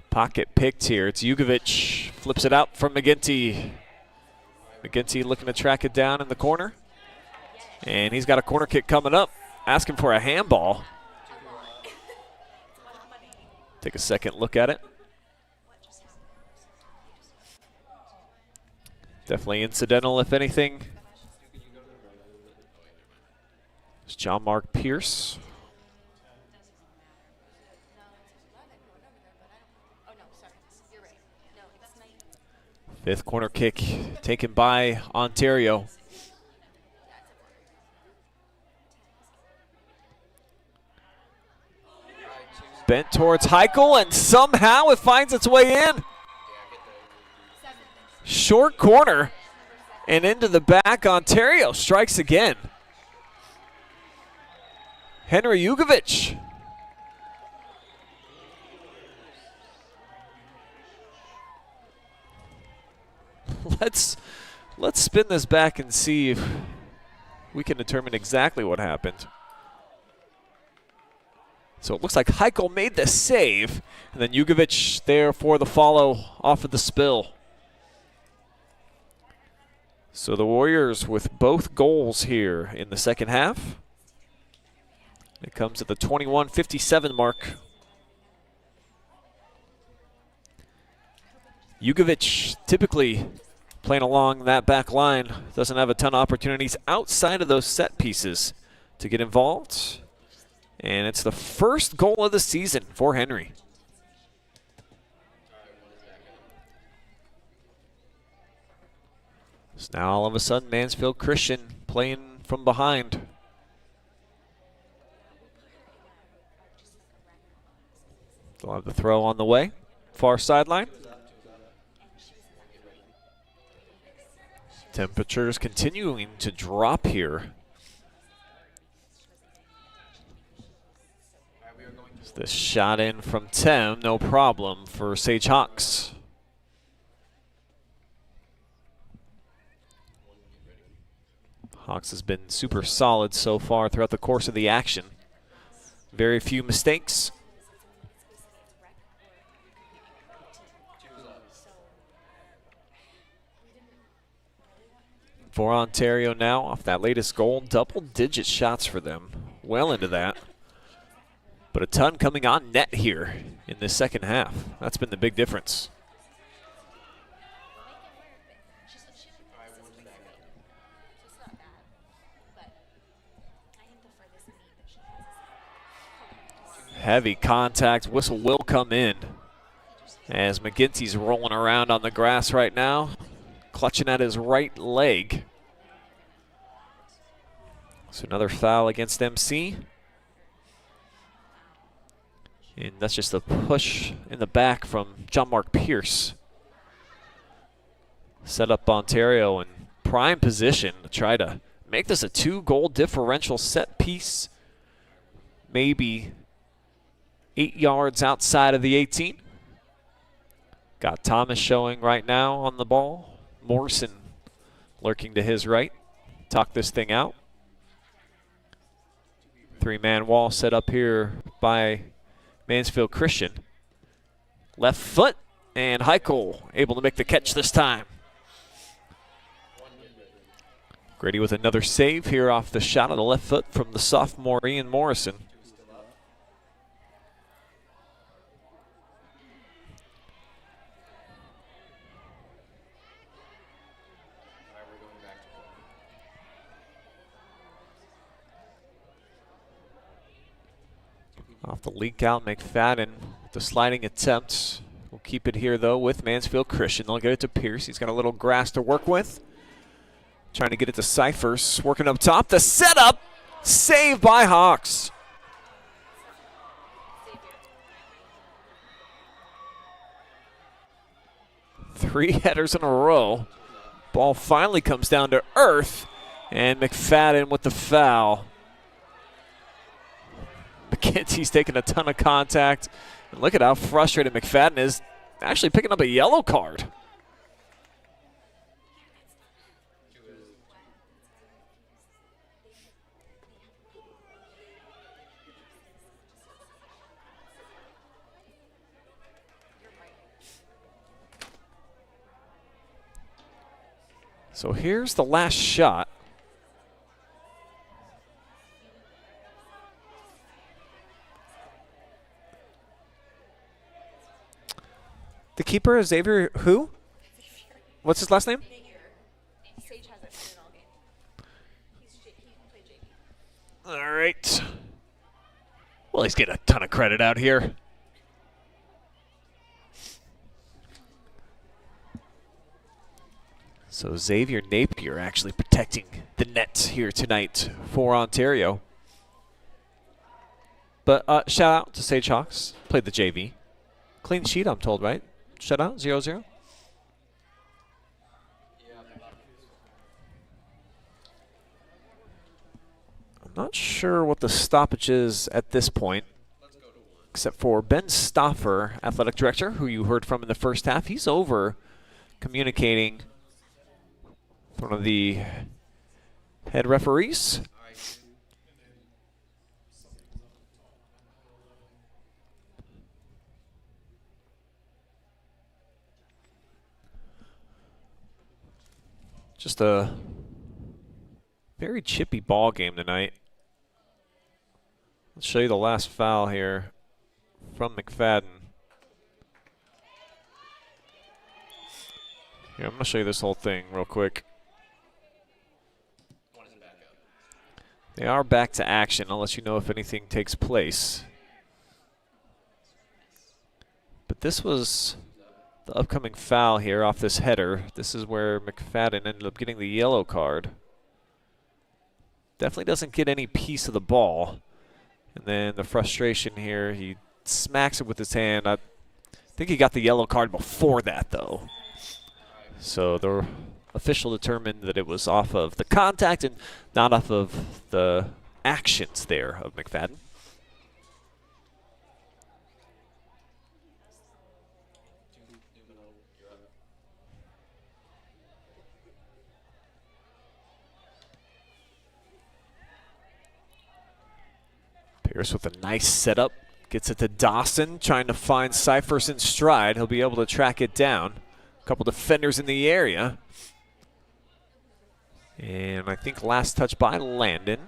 Speaker 1: Pocket picked here. It's Jugovic. Flips it out from McGinty. McGinty looking to track it down in the corner. And he's got a corner kick coming up. Asking for a handball. Take a second look at it. Definitely incidental, if anything. It's John Mark Pierce. Fifth corner kick taken by Ontario. Bent towards Heichel, and somehow it finds its way in. Short corner and into the back. Ontario strikes again. Henry Jugovic. Let's spin this back and see if we can determine exactly what happened. So it looks like Heichel made the save, and then Jugovic there for the follow off of the spill. So the Warriors with both goals here in the second half. It comes at the 21:57 mark. Jugovic typically playing along that back line, doesn't have a ton of opportunities outside of those set pieces to get involved. And it's the first goal of the season for Henry. So now all of a sudden Mansfield Christian playing from behind. They'll have the throw on the way, far sideline. Temperatures continuing to drop here. This shot in from Tem, no problem for Sage Hawks. Hawks has been super solid so far throughout the course of the action. Very few mistakes. For Ontario now, off that latest goal, double-digit shots for them. Well into that. But a ton coming on net here in this second half. That's been the big difference. Heavy contact, whistle will come in as McGinty's rolling around on the grass right now, clutching at his right leg. So another foul against MC. And that's just a push in the back from John Mark Pierce. Set up Ontario in prime position to try to make this a 2-goal differential set piece. Maybe 8 yards outside of the 18. Got Thomas showing right now on the ball. Morrison lurking to his right. Talk this thing out. 3-man wall set up here by Mansfield Christian. Left foot, and Heichel able to make the catch this time. Grady with another save here off the shot on the left foot from the sophomore Ian Morrison. Off the leak out, McFadden with the sliding attempt. We'll keep it here, though, with Mansfield Christian. They'll get it to Pierce. He's got a little grass to work with. Trying to get it to Cyphers. Working up top. The setup. Saved by Hawks. Three headers in a row. Ball finally comes down to earth. And McFadden with the foul. McGinty's taking a ton of contact. And look at how frustrated McFadden is, actually picking up a yellow card. So here's the last shot. The keeper is Xavier who? What's his last name? All right. Well, he's getting a ton of credit out here. So Xavier Napier actually protecting the net here tonight for Ontario. But shout out to Sage Hawks. Played the JV. Clean sheet, I'm told, right? Shout out, 0-0. I'm not sure what the stoppage is at this point, except for Ben Stoffer, athletic director, who you heard from in the first half. He's over communicating with one of the head referees. Just a very chippy ball game tonight. Let's show you the last foul here from McFadden. Here, I'm going to show you this whole thing real quick. They are back to action. I'll let you know if anything takes place. But this was the upcoming foul here off this header. This is where McFadden ended up getting the yellow card. Definitely doesn't get any piece of the ball. And then the frustration here, he smacks it with his hand. I think he got the yellow card before that, though. So the official determined that it was off of the contact and not off of the actions there of McFadden. Pierce with a nice setup. Gets it to Dawson, trying to find Cyphers in stride. He'll be able to track it down. A couple defenders in the area. And I think last touch by Landon.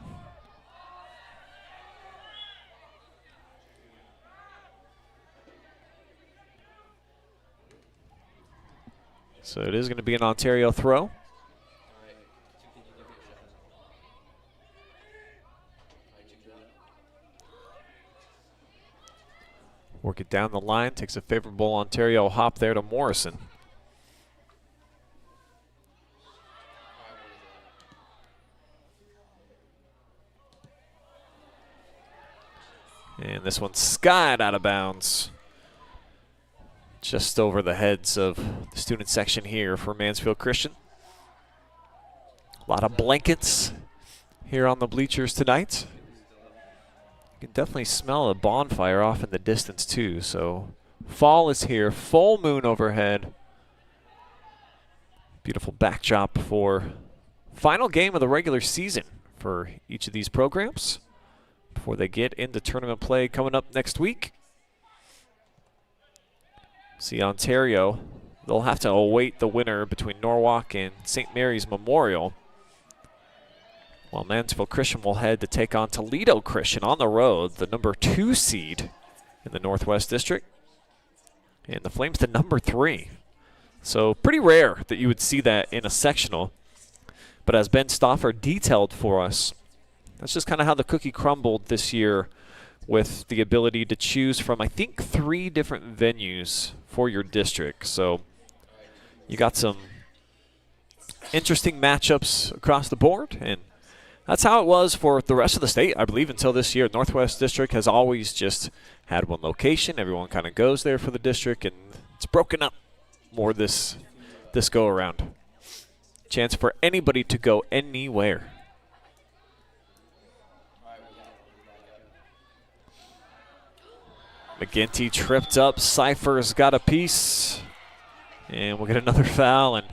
Speaker 1: So it is going to be an Ontario throw. Work it down the line, takes a favorable Ontario hop there to Morrison. And this one's skied out of bounds. Just over the heads of the student section here for Mansfield Christian. A lot of blankets here on the bleachers tonight. You can definitely smell a bonfire off in the distance too. So fall is here, full moon overhead. Beautiful backdrop for final game of the regular season for each of these programs before they get into tournament play coming up next week. See Ontario, they'll have to await the winner between Norwalk and St. Mary's Memorial. While Mansfield Christian will head to take on Toledo Christian on the road, the number 2 seed in the Northwest District. And the Flames the number 3. So pretty rare that you would see that in a sectional. But as Ben Stoffer detailed for us, that's just kind of how the cookie crumbled this year with the ability to choose from, I think, 3 different venues for your district. So you got some interesting matchups across the board, and that's how it was for the rest of the state, I believe, until this year. Northwest District has always just had one location. Everyone kind of goes there for the district, and it's broken up more this go-around. Chance for anybody to go anywhere. McGinty tripped up. Cypher's got a piece. And we'll get another foul. And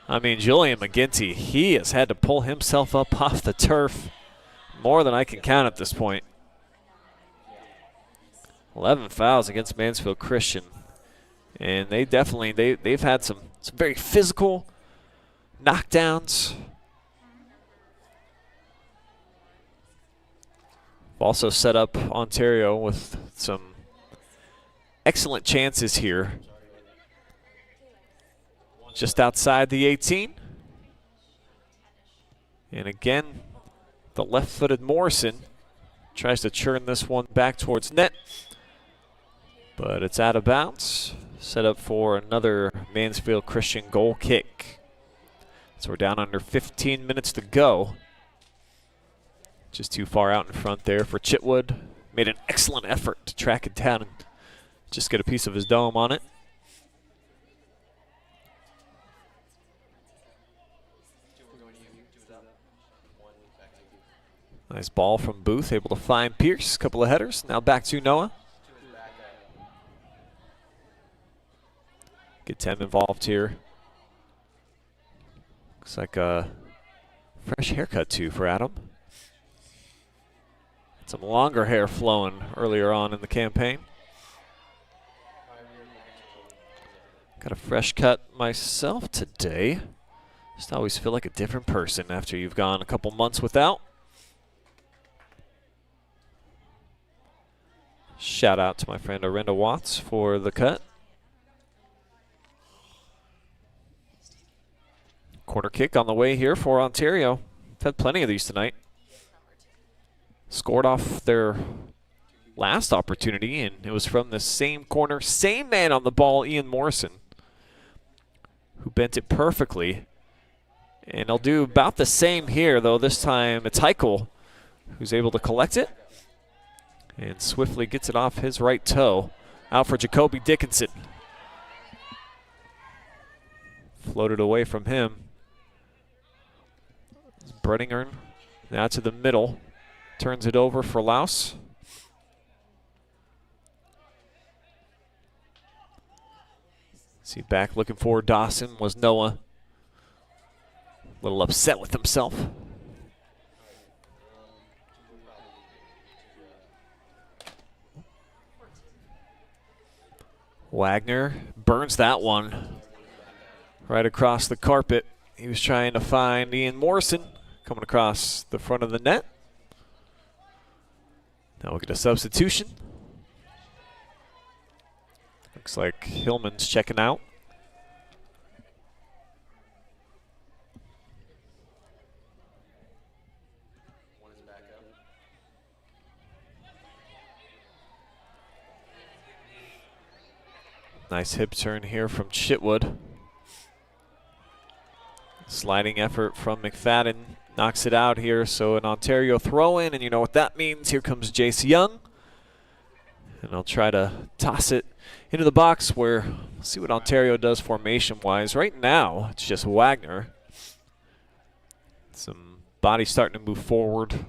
Speaker 1: I mean, Julian McGinty, he has had to pull himself up off the turf more than I can count at this point. 11 fouls against Mansfield Christian. And they definitely, they've had some very physical knockdowns. Also set up Ontario with some excellent chances here. Just outside the 18. And again, the left-footed Morrison tries to churn this one back towards net. But it's out of bounds. Set up for another Mansfield Christian goal kick. So we're down under 15 minutes to go. Just too far out in front there for Chitwood. Made an excellent effort to track it down and just get a piece of his dome on it. Nice ball from Booth, able to find Pierce. Couple of headers. Now back to Noah. Get Tem involved here. Looks like a fresh haircut too for Adam. Some longer hair flowing earlier on in the campaign. Got a fresh cut myself today. Just always feel like a different person after you've gone a couple months without. Shout out to my friend Arinda Watts for the cut. Corner kick on the way here for Ontario. We've had plenty of these tonight. Scored off their last opportunity, and it was from the same corner, same man on the ball, Ian Morrison, who bent it perfectly. And he'll do about the same here, though this time it's Heichel who's able to collect it and swiftly gets it off his right toe. Out for Jacoby Dickinson. Floated away from him. Brettinger now to the middle. Turns it over for Laus. See, back looking for Dawson was Noah. A little upset with himself. Wagner burns that one right across the carpet. He was trying to find Ian Morrison coming across the front of the net. Now we'll get a substitution. Looks like Hillman's checking out. Nice hip turn here from Chitwood. Sliding effort from McFadden. Knocks it out here, so an Ontario throw-in, and you know what that means. Here comes Jace Young. And I'll try to toss it into the box where, we'll see what Ontario does formation-wise. Right now, it's just Wagner. Some body starting to move forward.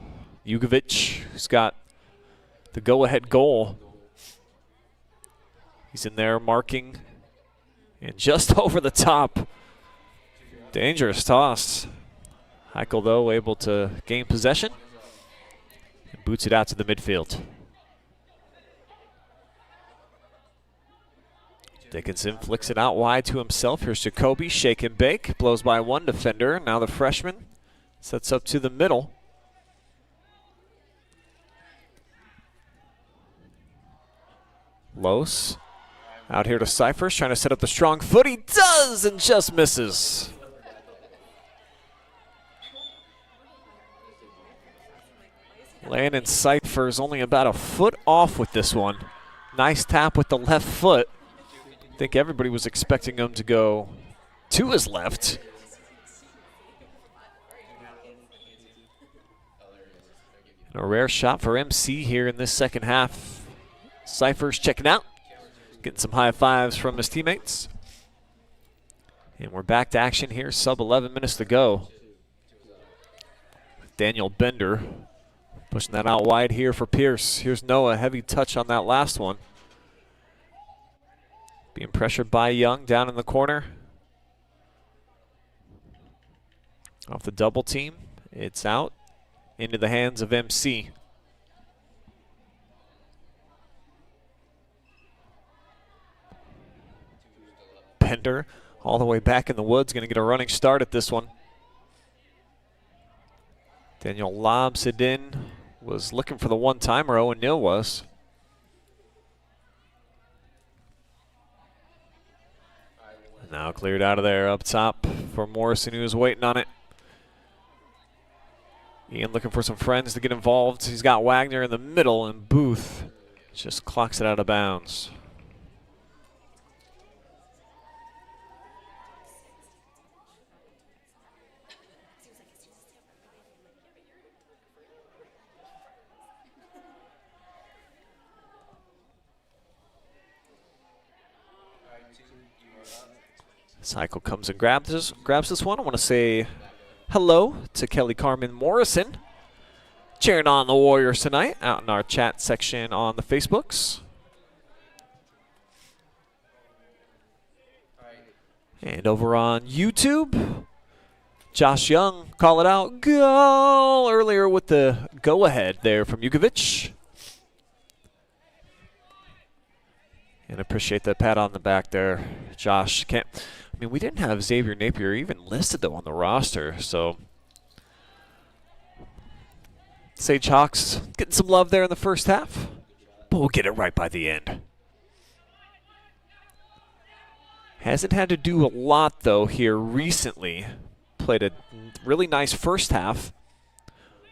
Speaker 1: Jugovic, who's got the go-ahead goal. He's in there marking. And just over the top. Dangerous toss. Heichel, though, able to gain possession and boots it out to the midfield. Dickinson flicks it out wide to himself. Here's Jacoby, shake and bake. Blows by one defender. Now the freshman sets up to the middle. Los out here to Cyphers, trying to set up the strong foot. He does and just misses. Landon Cyphers only about a foot off with this one. Nice tap with the left foot. I think everybody was expecting him to go to his left. And a rare shot for MC here in this second half. Cyphers checking out. Getting some high fives from his teammates. And we're back to action here. Sub 11 minutes to go. Daniel Bender pushing that out wide here for Pierce. Here's Noah, heavy touch on that last one. Being pressured by Young down in the corner. Off the double team, it's out into the hands of MC. Bender all the way back in the woods, going to get a running start at this one. Daniel lobs it in, was looking for the one-timer, Owen Neal was. Now cleared out of there up top for Morrison, who was waiting on it. Ian looking for some friends to get involved. He's got Wagner in the middle, and Booth just clocks it out of bounds. Cycle comes and grabs this one. I want to say hello to Kelly Carmen Morrison, cheering on the Warriors tonight out in our chat section on the Facebooks. And over on YouTube, Josh Young call it out. Goal earlier with the go-ahead there from Jukovic. And appreciate the pat on the back there, Josh. I mean, we didn't have Xavier Napier even listed, though, on the roster. So, Sage Hawks getting some love there in the first half, but we'll get it right by the end. Hasn't had to do a lot, though, here recently. Played a really nice first half,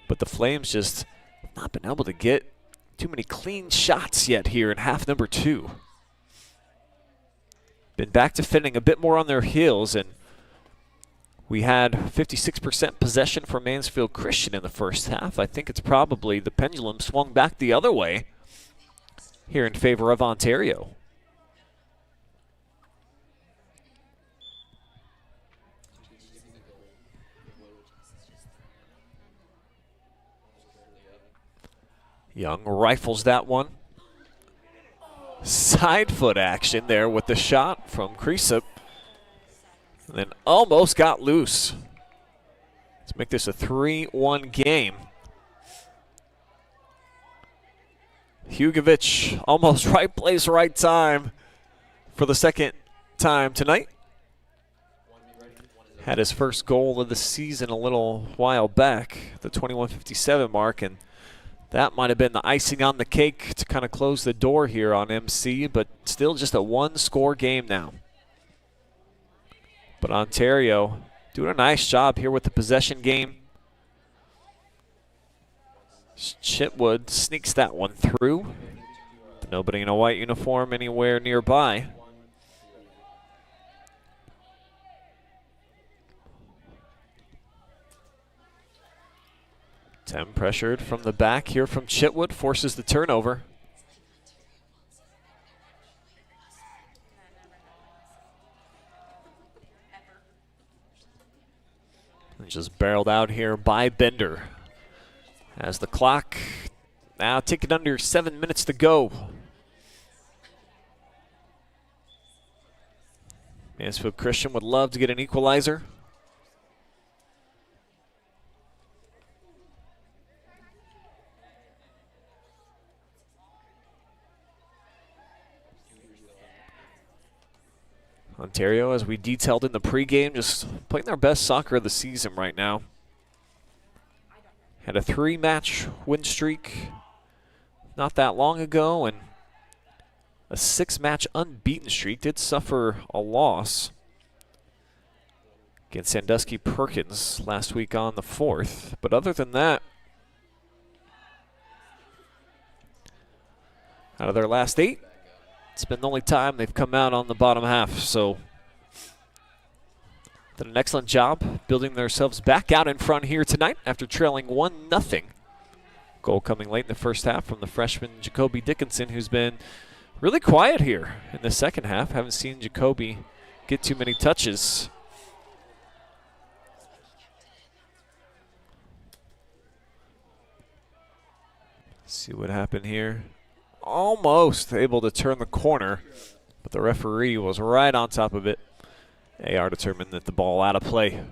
Speaker 1: but the Flames just not been able to get too many clean shots yet here in half number 2. Been back to fitting a bit more on their heels, and we had 56% possession for Mansfield Christian in the first half. I think it's probably the pendulum swung back the other way here in favor of Ontario. Young rifles that one. Side foot action there with the shot from Kriesip. And then almost got loose. Let's make this a 3-1 game. Jukovic, almost right place, right time for the second time tonight. Had his first goal of the season a little while back, the 21:57 mark, and that might have been the icing on the cake to kind of close the door here on MC, but still just a one-score game now. But Ontario doing a nice job here with the possession game. Chitwood sneaks that one through. Nobody in a white uniform anywhere nearby. Tem pressured from the back here from Chitwood, forces the turnover. And just barreled out here by Bender. As the clock now ticking under 7 minutes to go. Mansfield Christian would love to get an equalizer. Ontario, as we detailed in the pregame, just playing their best soccer of the season right now. Had a 3-match win streak not that long ago, and a 6-match unbeaten streak. Did suffer a loss against Sandusky Perkins last week on the 4th. But other than that, out of their last 8, it's been the only time they've come out on the bottom half. So did an excellent job building themselves back out in front here tonight after trailing 1-0. Goal coming late in the first half from the freshman Jacoby Dickinson, who's been really quiet here in the second half. Haven't seen Jacoby get too many touches. See what happened here. Almost able to turn the corner, but the referee was right on top of it. AR determined that the ball out of play.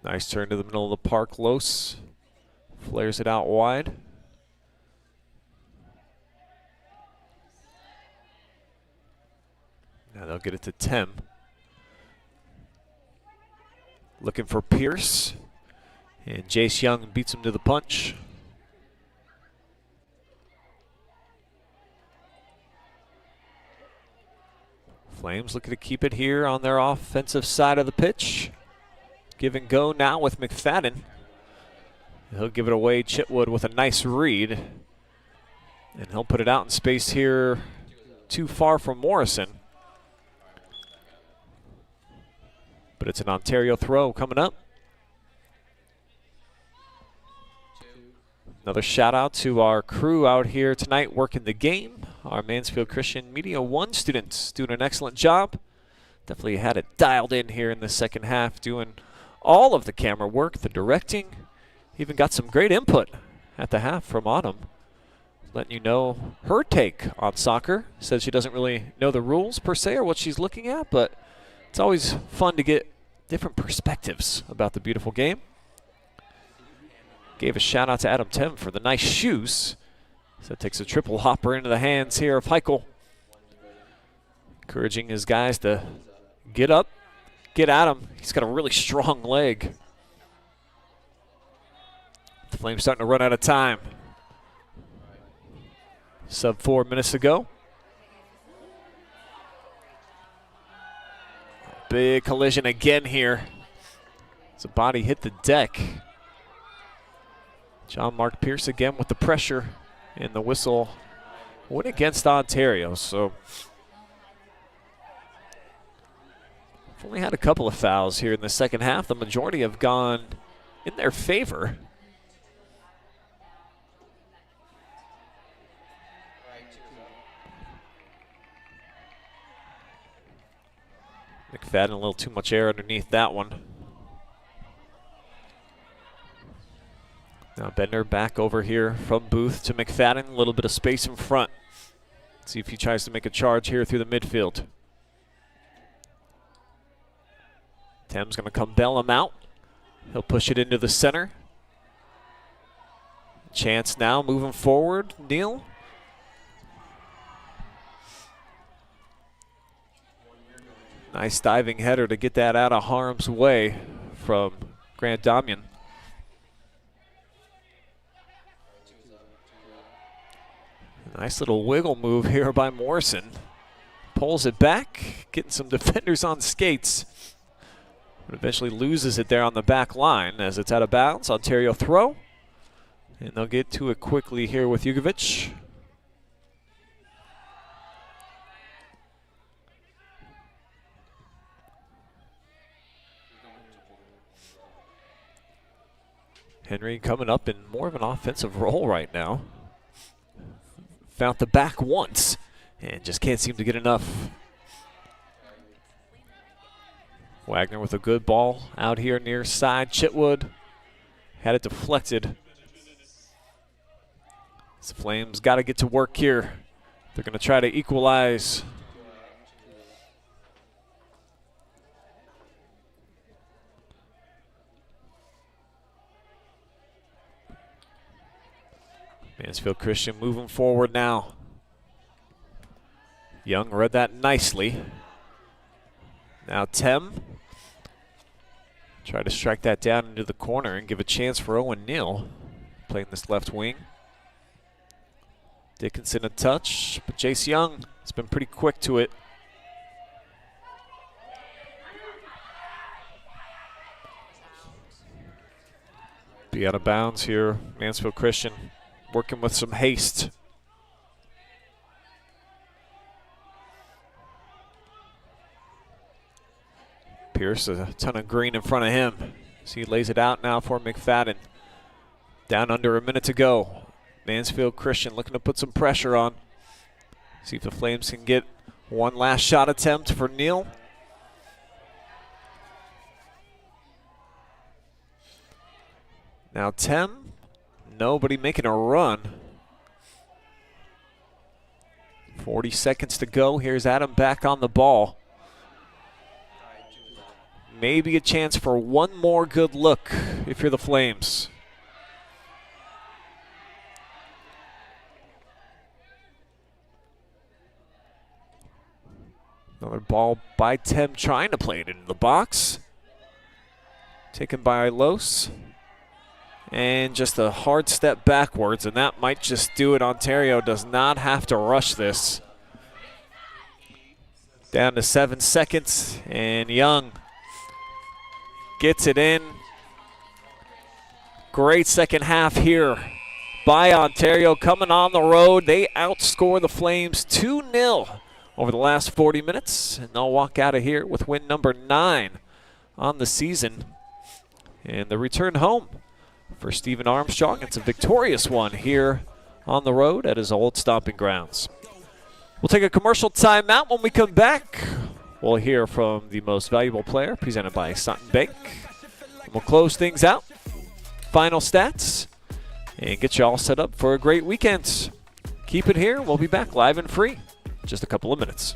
Speaker 1: Nice turn to the middle of the park. Los flares it out wide. Now they'll get it to Tem. Looking for Pierce. And Jace Young beats him to the punch. Flames looking to keep it here on their offensive side of the pitch. Give and go now with McFadden. He'll give it away. Chitwood with a nice read. And he'll put it out in space here too far from Morrison. But it's an Ontario throw coming up. Another shout out to our crew out here tonight working the game. Our Mansfield Christian Media 1 students doing an excellent job. Definitely had it dialed in here in the second half, doing all of the camera work, the directing. Even got some great input at the half from Autumn, letting you know her take on soccer. Says she doesn't really know the rules per se or what she's looking at, but it's always fun to get different perspectives about the beautiful game. Gave a shout out to Adam Tem for the nice shoes. So it takes a triple hopper into the hands here of Heichel. Encouraging his guys to get up, get at him. He's got a really strong leg. The Flames starting to run out of time. Sub 4 minutes to go. Big collision again here. As a body hit the deck. John Mark Pierce again with the pressure, and the whistle went against Ontario. So we've only had a couple of fouls here in the second half. The majority have gone in their favor. McFadden a little too much air underneath that one. Now Bender back over here from Booth to McFadden. A little bit of space in front. See if he tries to make a charge here through the midfield. Tem's going to come bail him out. He'll push it into the center. Chance now moving forward. Neal. Nice diving header to get that out of harm's way from Grant Damian. Nice little wiggle move here by Morrison. Pulls it back, getting some defenders on skates. But eventually loses it there on the back line as it's out of bounds. Ontario throw. And they'll get to it quickly here with Jugovic. Henry coming up in more of an offensive role right now. Found the back once and just can't seem to get enough. Wagner with a good ball out here near side. Chitwood had it deflected. The Flames got to get to work here. They're going to try to equalize. Mansfield Christian moving forward now. Young read that nicely. Now Tem. Try to strike that down into the corner and give a chance for Owen Neal playing this left wing. Dickinson a touch, but Jace Young has been pretty quick to it. Be out of bounds here, Mansfield Christian. Working with some haste. Pierce, a ton of green in front of him. So he lays it out now for McFadden. Down under a minute to go. Mansfield Christian looking to put some pressure on. See if the Flames can get one last shot attempt for Neal. Now Tem. Nobody making a run. 40 seconds to go. Here's Adam back on the ball. Maybe a chance for one more good look if you're the Flames. Another ball by Tem trying to play it into the box. Taken by Los. And just a hard step backwards, and that might just do it. Ontario does not have to rush this. Down to 7 seconds, and Young gets it in. Great second half here by Ontario coming on the road. They outscore the Flames 2-0 over the last 40 minutes, and they'll walk out of here with win number 9 on the season. And the return home for Steven Armstrong. It's a victorious one here on the road at his old stomping grounds. We'll take a commercial timeout. When we come back, we'll hear from the most valuable player presented by Sutton Bank. And we'll close things out, final stats, and get you all set up for a great weekend. Keep it here. We'll be back live and free in just a couple of minutes.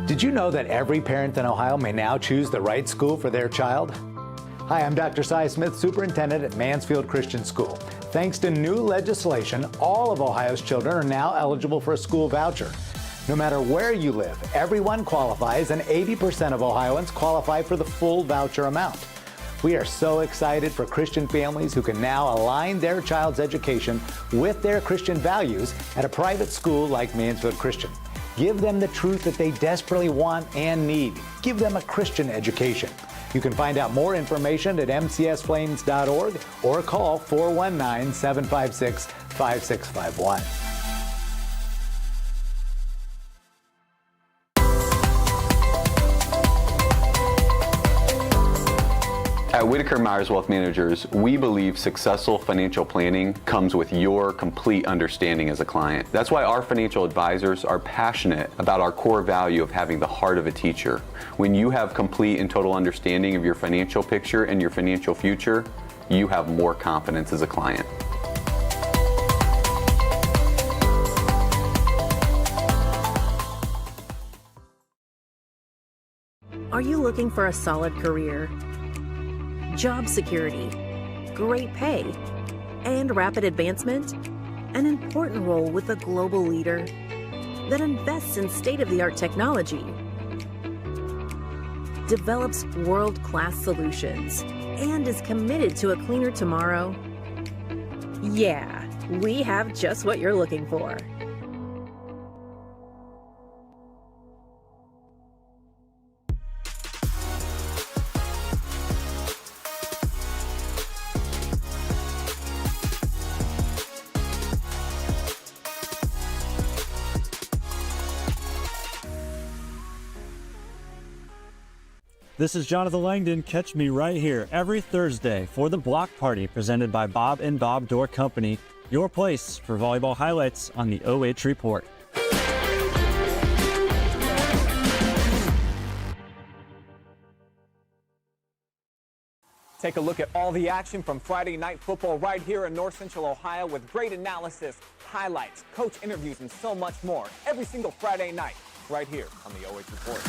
Speaker 2: Did you know that every parent in Ohio may now choose the right school for their child? Hi, I'm Dr. Cy Smith, Superintendent at Mansfield Christian School. Thanks to new legislation, all of Ohio's children are now eligible for a school voucher. No matter where you live, everyone qualifies, and 80% of Ohioans qualify for the full voucher amount. We are so excited for Christian families who can now align their child's education with their Christian values at a private school like Mansfield Christian. Give them the truth that they desperately want and need. Give them a Christian education. You can find out more information at mcsflames.org or call 419-756-5651.
Speaker 3: At Whitaker Myers Wealth Managers, we believe successful financial planning comes with your complete understanding as a client. That's why our financial advisors are passionate about our core value of having the heart of a teacher. When you have complete and total understanding of your financial picture and your financial future, you have more confidence as a client.
Speaker 4: Are you looking for a solid career? Job security, great pay, and rapid advancement? An important role with a global leader that invests in state-of-the-art technology, develops world-class solutions, and is committed to a cleaner tomorrow? Yeah, we have just what you're looking for.
Speaker 5: This is Jonathan Langdon. Catch me right here every Thursday for the Block Party presented by Bob and Bob Door Company, your place for volleyball highlights on the OH Report.
Speaker 6: Take a look at all the action from Friday night football right here in North Central Ohio with great analysis, highlights, coach interviews, and so much more every single Friday night right here on the OH Report.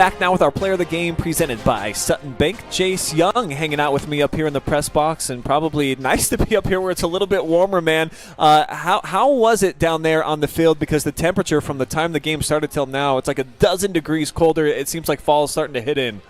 Speaker 1: Back now with our player of the game presented by Sutton Bank. Jace Young hanging out with me up here in the press box, and probably nice to be up here where it's a little bit warmer, man. How was it down there on the field? Because the temperature from the time the game started till now, it's like a dozen degrees colder. It seems like fall is starting to hit in.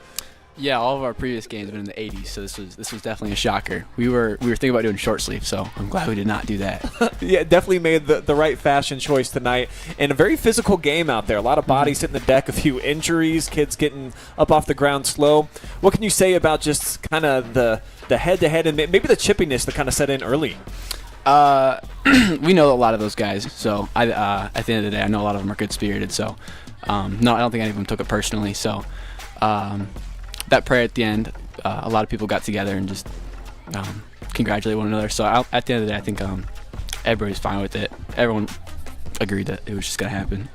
Speaker 11: Yeah, all of our previous games have been in the 80s, so this was definitely a shocker. We were thinking about doing short sleeve, so I'm glad we did not do that.
Speaker 1: Yeah, definitely made the right fashion choice tonight. And a very physical game out there. A lot of bodies hitting the deck, a few injuries, kids getting up off the ground slow. What can you say about just kind of the head-to-head and maybe the chippiness that kind of set in early?
Speaker 11: We know a lot of those guys, so at the end of the day, I know a lot of them are good-spirited. So, no, I don't think any of them took it personally. So, that prayer at the end, a lot of people got together and just congratulated one another. So at the end of the day, I think everybody's fine with it. Everyone agreed that it was just going to happen.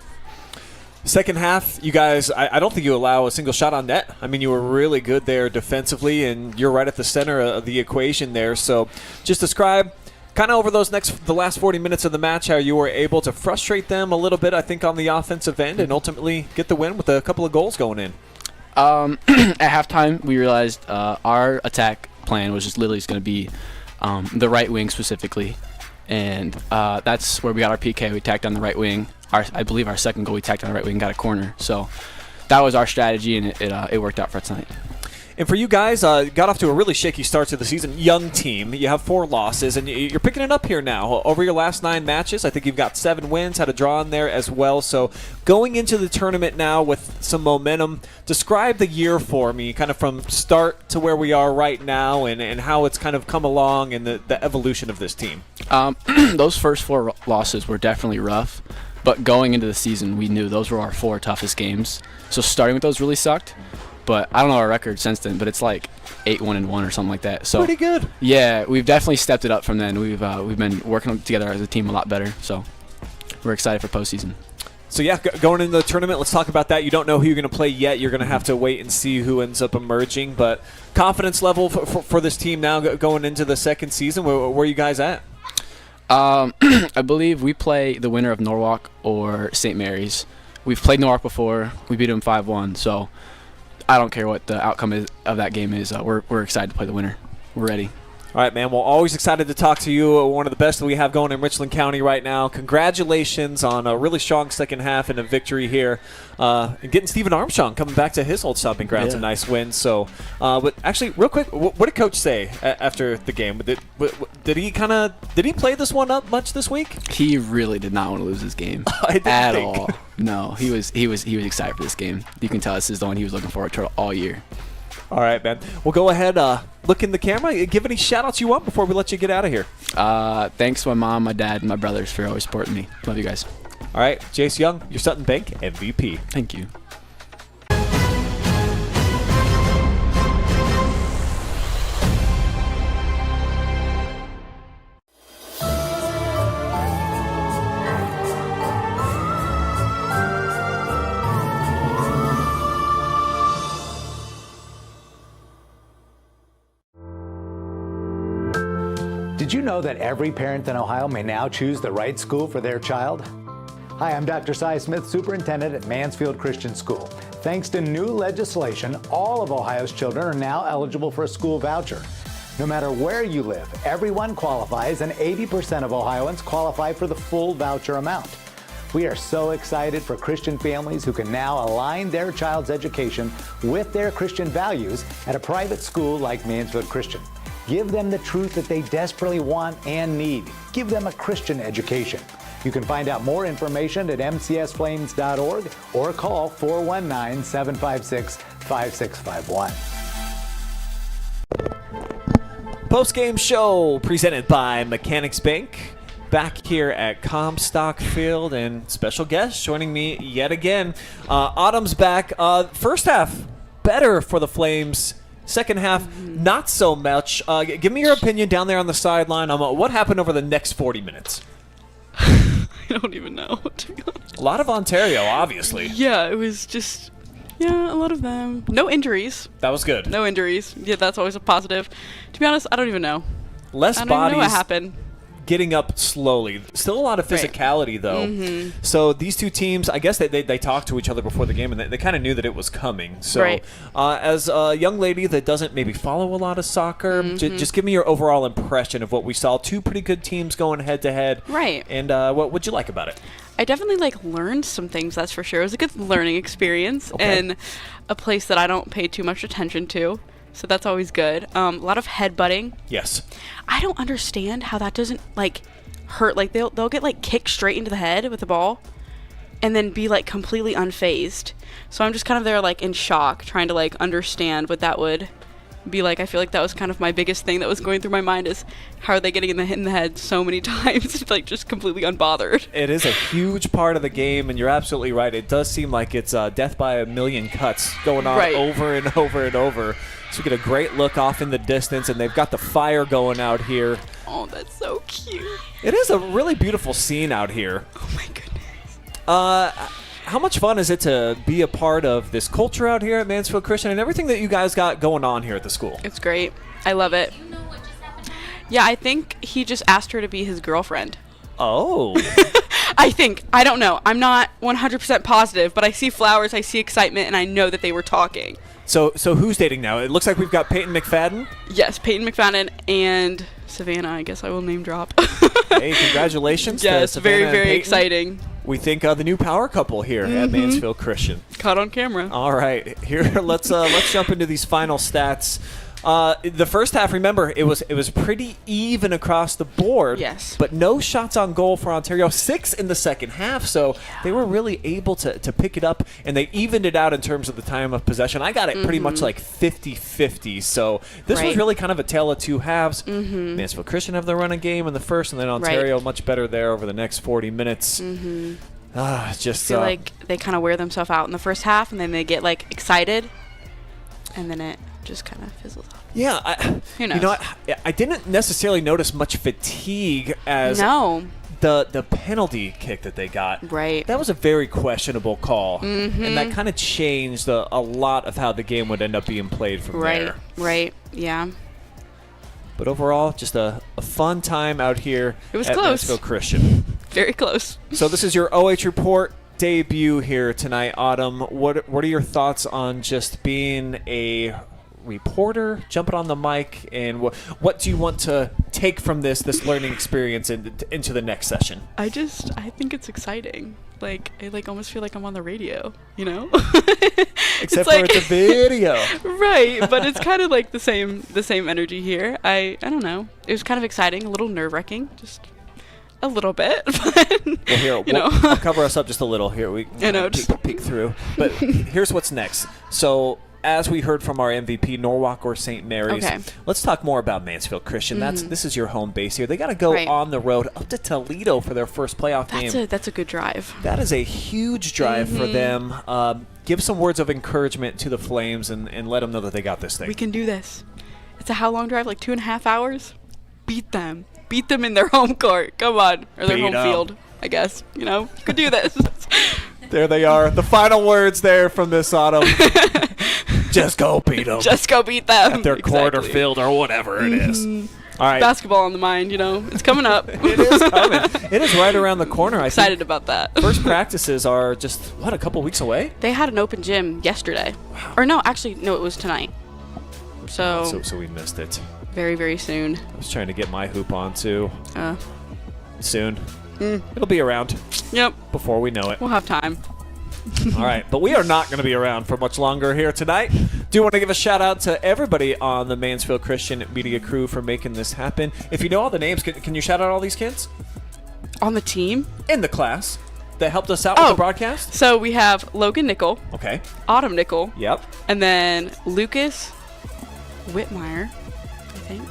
Speaker 1: Second half, you guys, I don't think you allow a single shot on net. I mean, you were really good there defensively, and you're right at the center of the equation there. So just describe kind of over the last 40 minutes of the match how you were able to frustrate them a little bit, I think, on the offensive end, and ultimately get the win with a couple of goals going in.
Speaker 11: At halftime, we realized our attack plan was just literally going to be the right wing specifically, and that's where we got our PK. We tacked on the right wing. I believe our second goal, we tacked on the right wing and got a corner. So that was our strategy, and it worked out for us tonight.
Speaker 1: And for you guys, got off to a really shaky start to the season. Young team. You have 4 losses, and you're picking it up here now. Over your last 9 matches, I think you've got 7 wins, had a draw in there as well. So going into the tournament now with some momentum, describe the year for me, kind of from start to where we are right now and how it's kind of come along and the evolution of this team.
Speaker 11: Those first 4 losses were definitely rough, but going into the season, we knew those were our 4 toughest games. So starting with those really sucked. But I don't know our record since then, but it's like 8-1-1 or something like that. So
Speaker 1: pretty good.
Speaker 11: Yeah, we've definitely stepped it up from then. We've been working together as a team a lot better. So we're excited for postseason.
Speaker 1: So yeah, going into the tournament, let's talk about that. You don't know who you're going to play yet. You're going to have to wait and see who ends up emerging. But confidence level for this team now going into the second season, where are you guys at?
Speaker 11: I believe we play the winner of Norwalk or St. Mary's. We've played Norwalk before. We beat them 5-1. So I don't care what the outcome of that game is. We're excited to play the winner. We're ready.
Speaker 1: All right, man. Well, always excited to talk to you. One of the best that we have going in Richland County right now. Congratulations on a really strong second half and a victory here. And getting Steven Armstrong coming back to his old stomping grounds, a nice win. So, but actually, real quick, what did Coach say after the game? Did he play this one up much this week?
Speaker 11: He really did not want to lose this game at all. No, he was excited for this game. You can tell this is the one he was looking forward to all year.
Speaker 1: All right, man. Well, go ahead, look in the camera. Give any shout-outs you want before we let you get out of here.
Speaker 11: Thanks to my mom, my dad, and my brothers for always supporting me. Love you guys.
Speaker 1: All right, Jace Young, your Sutton Bank MVP.
Speaker 11: Thank you.
Speaker 2: Did you know that every parent in Ohio may now choose the right school for their child? Hi, I'm Dr. Cy Smith, Superintendent at Mansfield Christian School. Thanks to new legislation, all of Ohio's children are now eligible for a school voucher. No matter where you live, everyone qualifies, and 80% of Ohioans qualify for the full voucher amount. We are so excited for Christian families who can now align their child's education with their Christian values at a private school like Mansfield Christian. Give them the truth that they desperately want and need. Give them a Christian education. You can find out more information at mcsflames.org or call 419-756-5651.
Speaker 1: Post-game show presented by Mechanics Bank. Back here at Comstock Field, and special guest joining me yet again. Autumn's back. First half, better for the Flames. Second half, not so much. Give me your opinion down there on the sideline on what happened over the next 40 minutes.
Speaker 10: I don't even know, to be honest.
Speaker 1: A lot of Ontario, obviously.
Speaker 10: Yeah, it was just, a lot of them. No injuries.
Speaker 1: That was good.
Speaker 10: No injuries. Yeah, that's always a positive. To be honest, I don't even know.
Speaker 1: Less
Speaker 10: I don't
Speaker 1: bodies
Speaker 10: even know what happened.
Speaker 1: getting up slowly. Still a lot of physicality, though. So these two teams, I guess they talked to each other before the game, and they kind of knew that it was coming. So as a young lady that doesn't maybe follow a lot of soccer, just give me your overall impression of what we saw. Two pretty good teams going head-to-head.
Speaker 10: Right.
Speaker 1: And what would you like about it?
Speaker 10: I definitely learned some things, that's for sure. It was a good learning experience and a place that I don't pay too much attention to. So that's always good. A lot of headbutting.
Speaker 1: Yes.
Speaker 10: I don't understand how that doesn't hurt. They'll get kicked straight into the head with the ball and then be completely unfazed. So I'm just kind of there in shock, trying to understand what that would be like. I feel like that was kind of my biggest thing that was going through my mind is how are they getting in the head so many times, just completely unbothered.
Speaker 1: It is a huge part of the game, and you're absolutely right. It does seem like it's death by a million cuts going on over and over and over. So we get a great look off in the distance, and they've got the fire going out here.
Speaker 10: Oh, that's so cute.
Speaker 1: It is a really beautiful scene out here.
Speaker 10: Oh my goodness.
Speaker 1: How much fun is it to be a part of this culture out here at Mansfield Christian and everything that you guys got going on here at the school?
Speaker 10: It's great. I love it. Yeah, I think he just asked her to be his girlfriend.
Speaker 1: Oh.
Speaker 10: I think. I don't know. I'm not 100% positive, but I see flowers, I see excitement, and I know that they were talking.
Speaker 1: So who's dating now? It looks like we've got Peyton McFadden.
Speaker 10: Yes, Peyton McFadden and Savannah. I guess I will name drop.
Speaker 1: Hey, congratulations.
Speaker 10: Yes,
Speaker 1: to
Speaker 10: very,
Speaker 1: Savannah
Speaker 10: very
Speaker 1: and Peyton.
Speaker 10: Exciting.
Speaker 1: We think the new power couple here at Mansfield Christian.
Speaker 10: Caught on camera.
Speaker 1: All right, here let's jump into these final stats. The first half, remember, it was pretty even across the board.
Speaker 10: Yes.
Speaker 1: But no shots on goal for Ontario. 6 in the second half, so they were really able to pick it up, and they evened it out in terms of the time of possession. I got it pretty much 50-50, so this was really kind of a tale of two halves. Mansfield Christian have the running game in the first, and then Ontario much better there over the next 40 minutes. I
Speaker 10: feel like they kind of wear themselves out in the first half, and then they get excited, and then it just kind of fizzles off.
Speaker 1: Yeah, I didn't necessarily notice much fatigue as the penalty kick that they got.
Speaker 10: Right.
Speaker 1: That was a very questionable call, and that kind of changed a lot of how the game would end up being played from there.
Speaker 10: Right, yeah.
Speaker 1: But overall, just a fun time out here
Speaker 10: it was
Speaker 1: at
Speaker 10: close.
Speaker 1: Mansfield Christian.
Speaker 10: Very close.
Speaker 1: So this is your OH Report debut here tonight, Autumn. What are your thoughts on just being a reporter, jumping on the mic, and what do you want to take from this learning experience into the next session?
Speaker 10: I think it's exciting. I almost feel like I'm on the radio,
Speaker 1: Except for it's a video.
Speaker 10: Right, but it's kind of the same energy here. I don't know. It was kind of exciting, a little nerve-wracking, just a little bit. But,
Speaker 1: well, here, I'll cover us up just a little here. We peek through. But here's what's next. So as we heard from our MVP, Norwalk or St. Mary's, let's talk more about Mansfield Christian. This is your home base here. They got to go on the road up to Toledo for their first playoff game.
Speaker 10: That's a good drive.
Speaker 1: That is a huge drive for them. Give some words of encouragement to the Flames and let them know that they got this thing.
Speaker 10: We can do this. It's a how long drive? 2.5 hours? Beat them. Beat them in their home court. Come on. Or their home field, I guess. Could do this.
Speaker 1: There they are. The final words there from this Autumn. Just go beat them.
Speaker 10: Just go beat them.
Speaker 1: At their court or field or whatever it is. All right.
Speaker 10: Basketball on the mind, It's coming up.
Speaker 1: It is coming. It is right around the corner. I'm
Speaker 10: excited about that.
Speaker 1: First practices are just, a couple weeks away?
Speaker 10: They had an open gym yesterday. Wow. Or no, actually, it was tonight. So
Speaker 1: we missed it.
Speaker 10: Very, very soon.
Speaker 1: I was trying to get my hoop on, too. Soon. It'll be around.
Speaker 10: Yep.
Speaker 1: Before we know it.
Speaker 10: We'll have time.
Speaker 1: All right, but we are not going to be around for much longer here tonight. Do want to give a shout out to everybody on the Mansfield Christian media crew for making this happen. If you know all the names, can you shout out all these kids?
Speaker 10: On the team?
Speaker 1: In the class that helped us out with the broadcast?
Speaker 10: So we have Logan Nickel.
Speaker 1: Okay.
Speaker 10: Autumn Nickel.
Speaker 1: Yep.
Speaker 10: And then Lucas Whitmire, I think.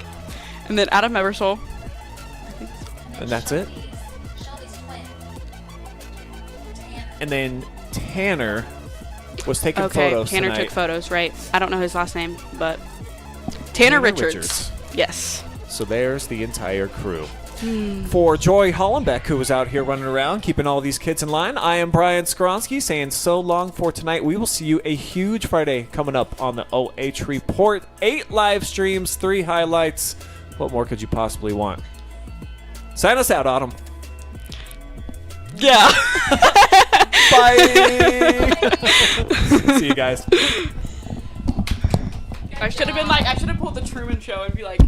Speaker 10: And then Adam Ebersole.
Speaker 1: And that's it? And then Tanner was taking photos
Speaker 10: Tanner
Speaker 1: tonight.
Speaker 10: took photos, right. I don't know his last name, but Tanner Richards. Yes.
Speaker 1: So there's the entire crew. For Joy Hollenbeck, who was out here running around, keeping all these kids in line, I am Brian Skowronski saying so long for tonight. We will see you a huge Friday coming up on the OH Report. 8 live streams, 3 highlights. What more could you possibly want? Sign us out, Autumn.
Speaker 10: Yeah.
Speaker 1: Bye. See you guys.
Speaker 10: I should have pulled the Truman Show and be like,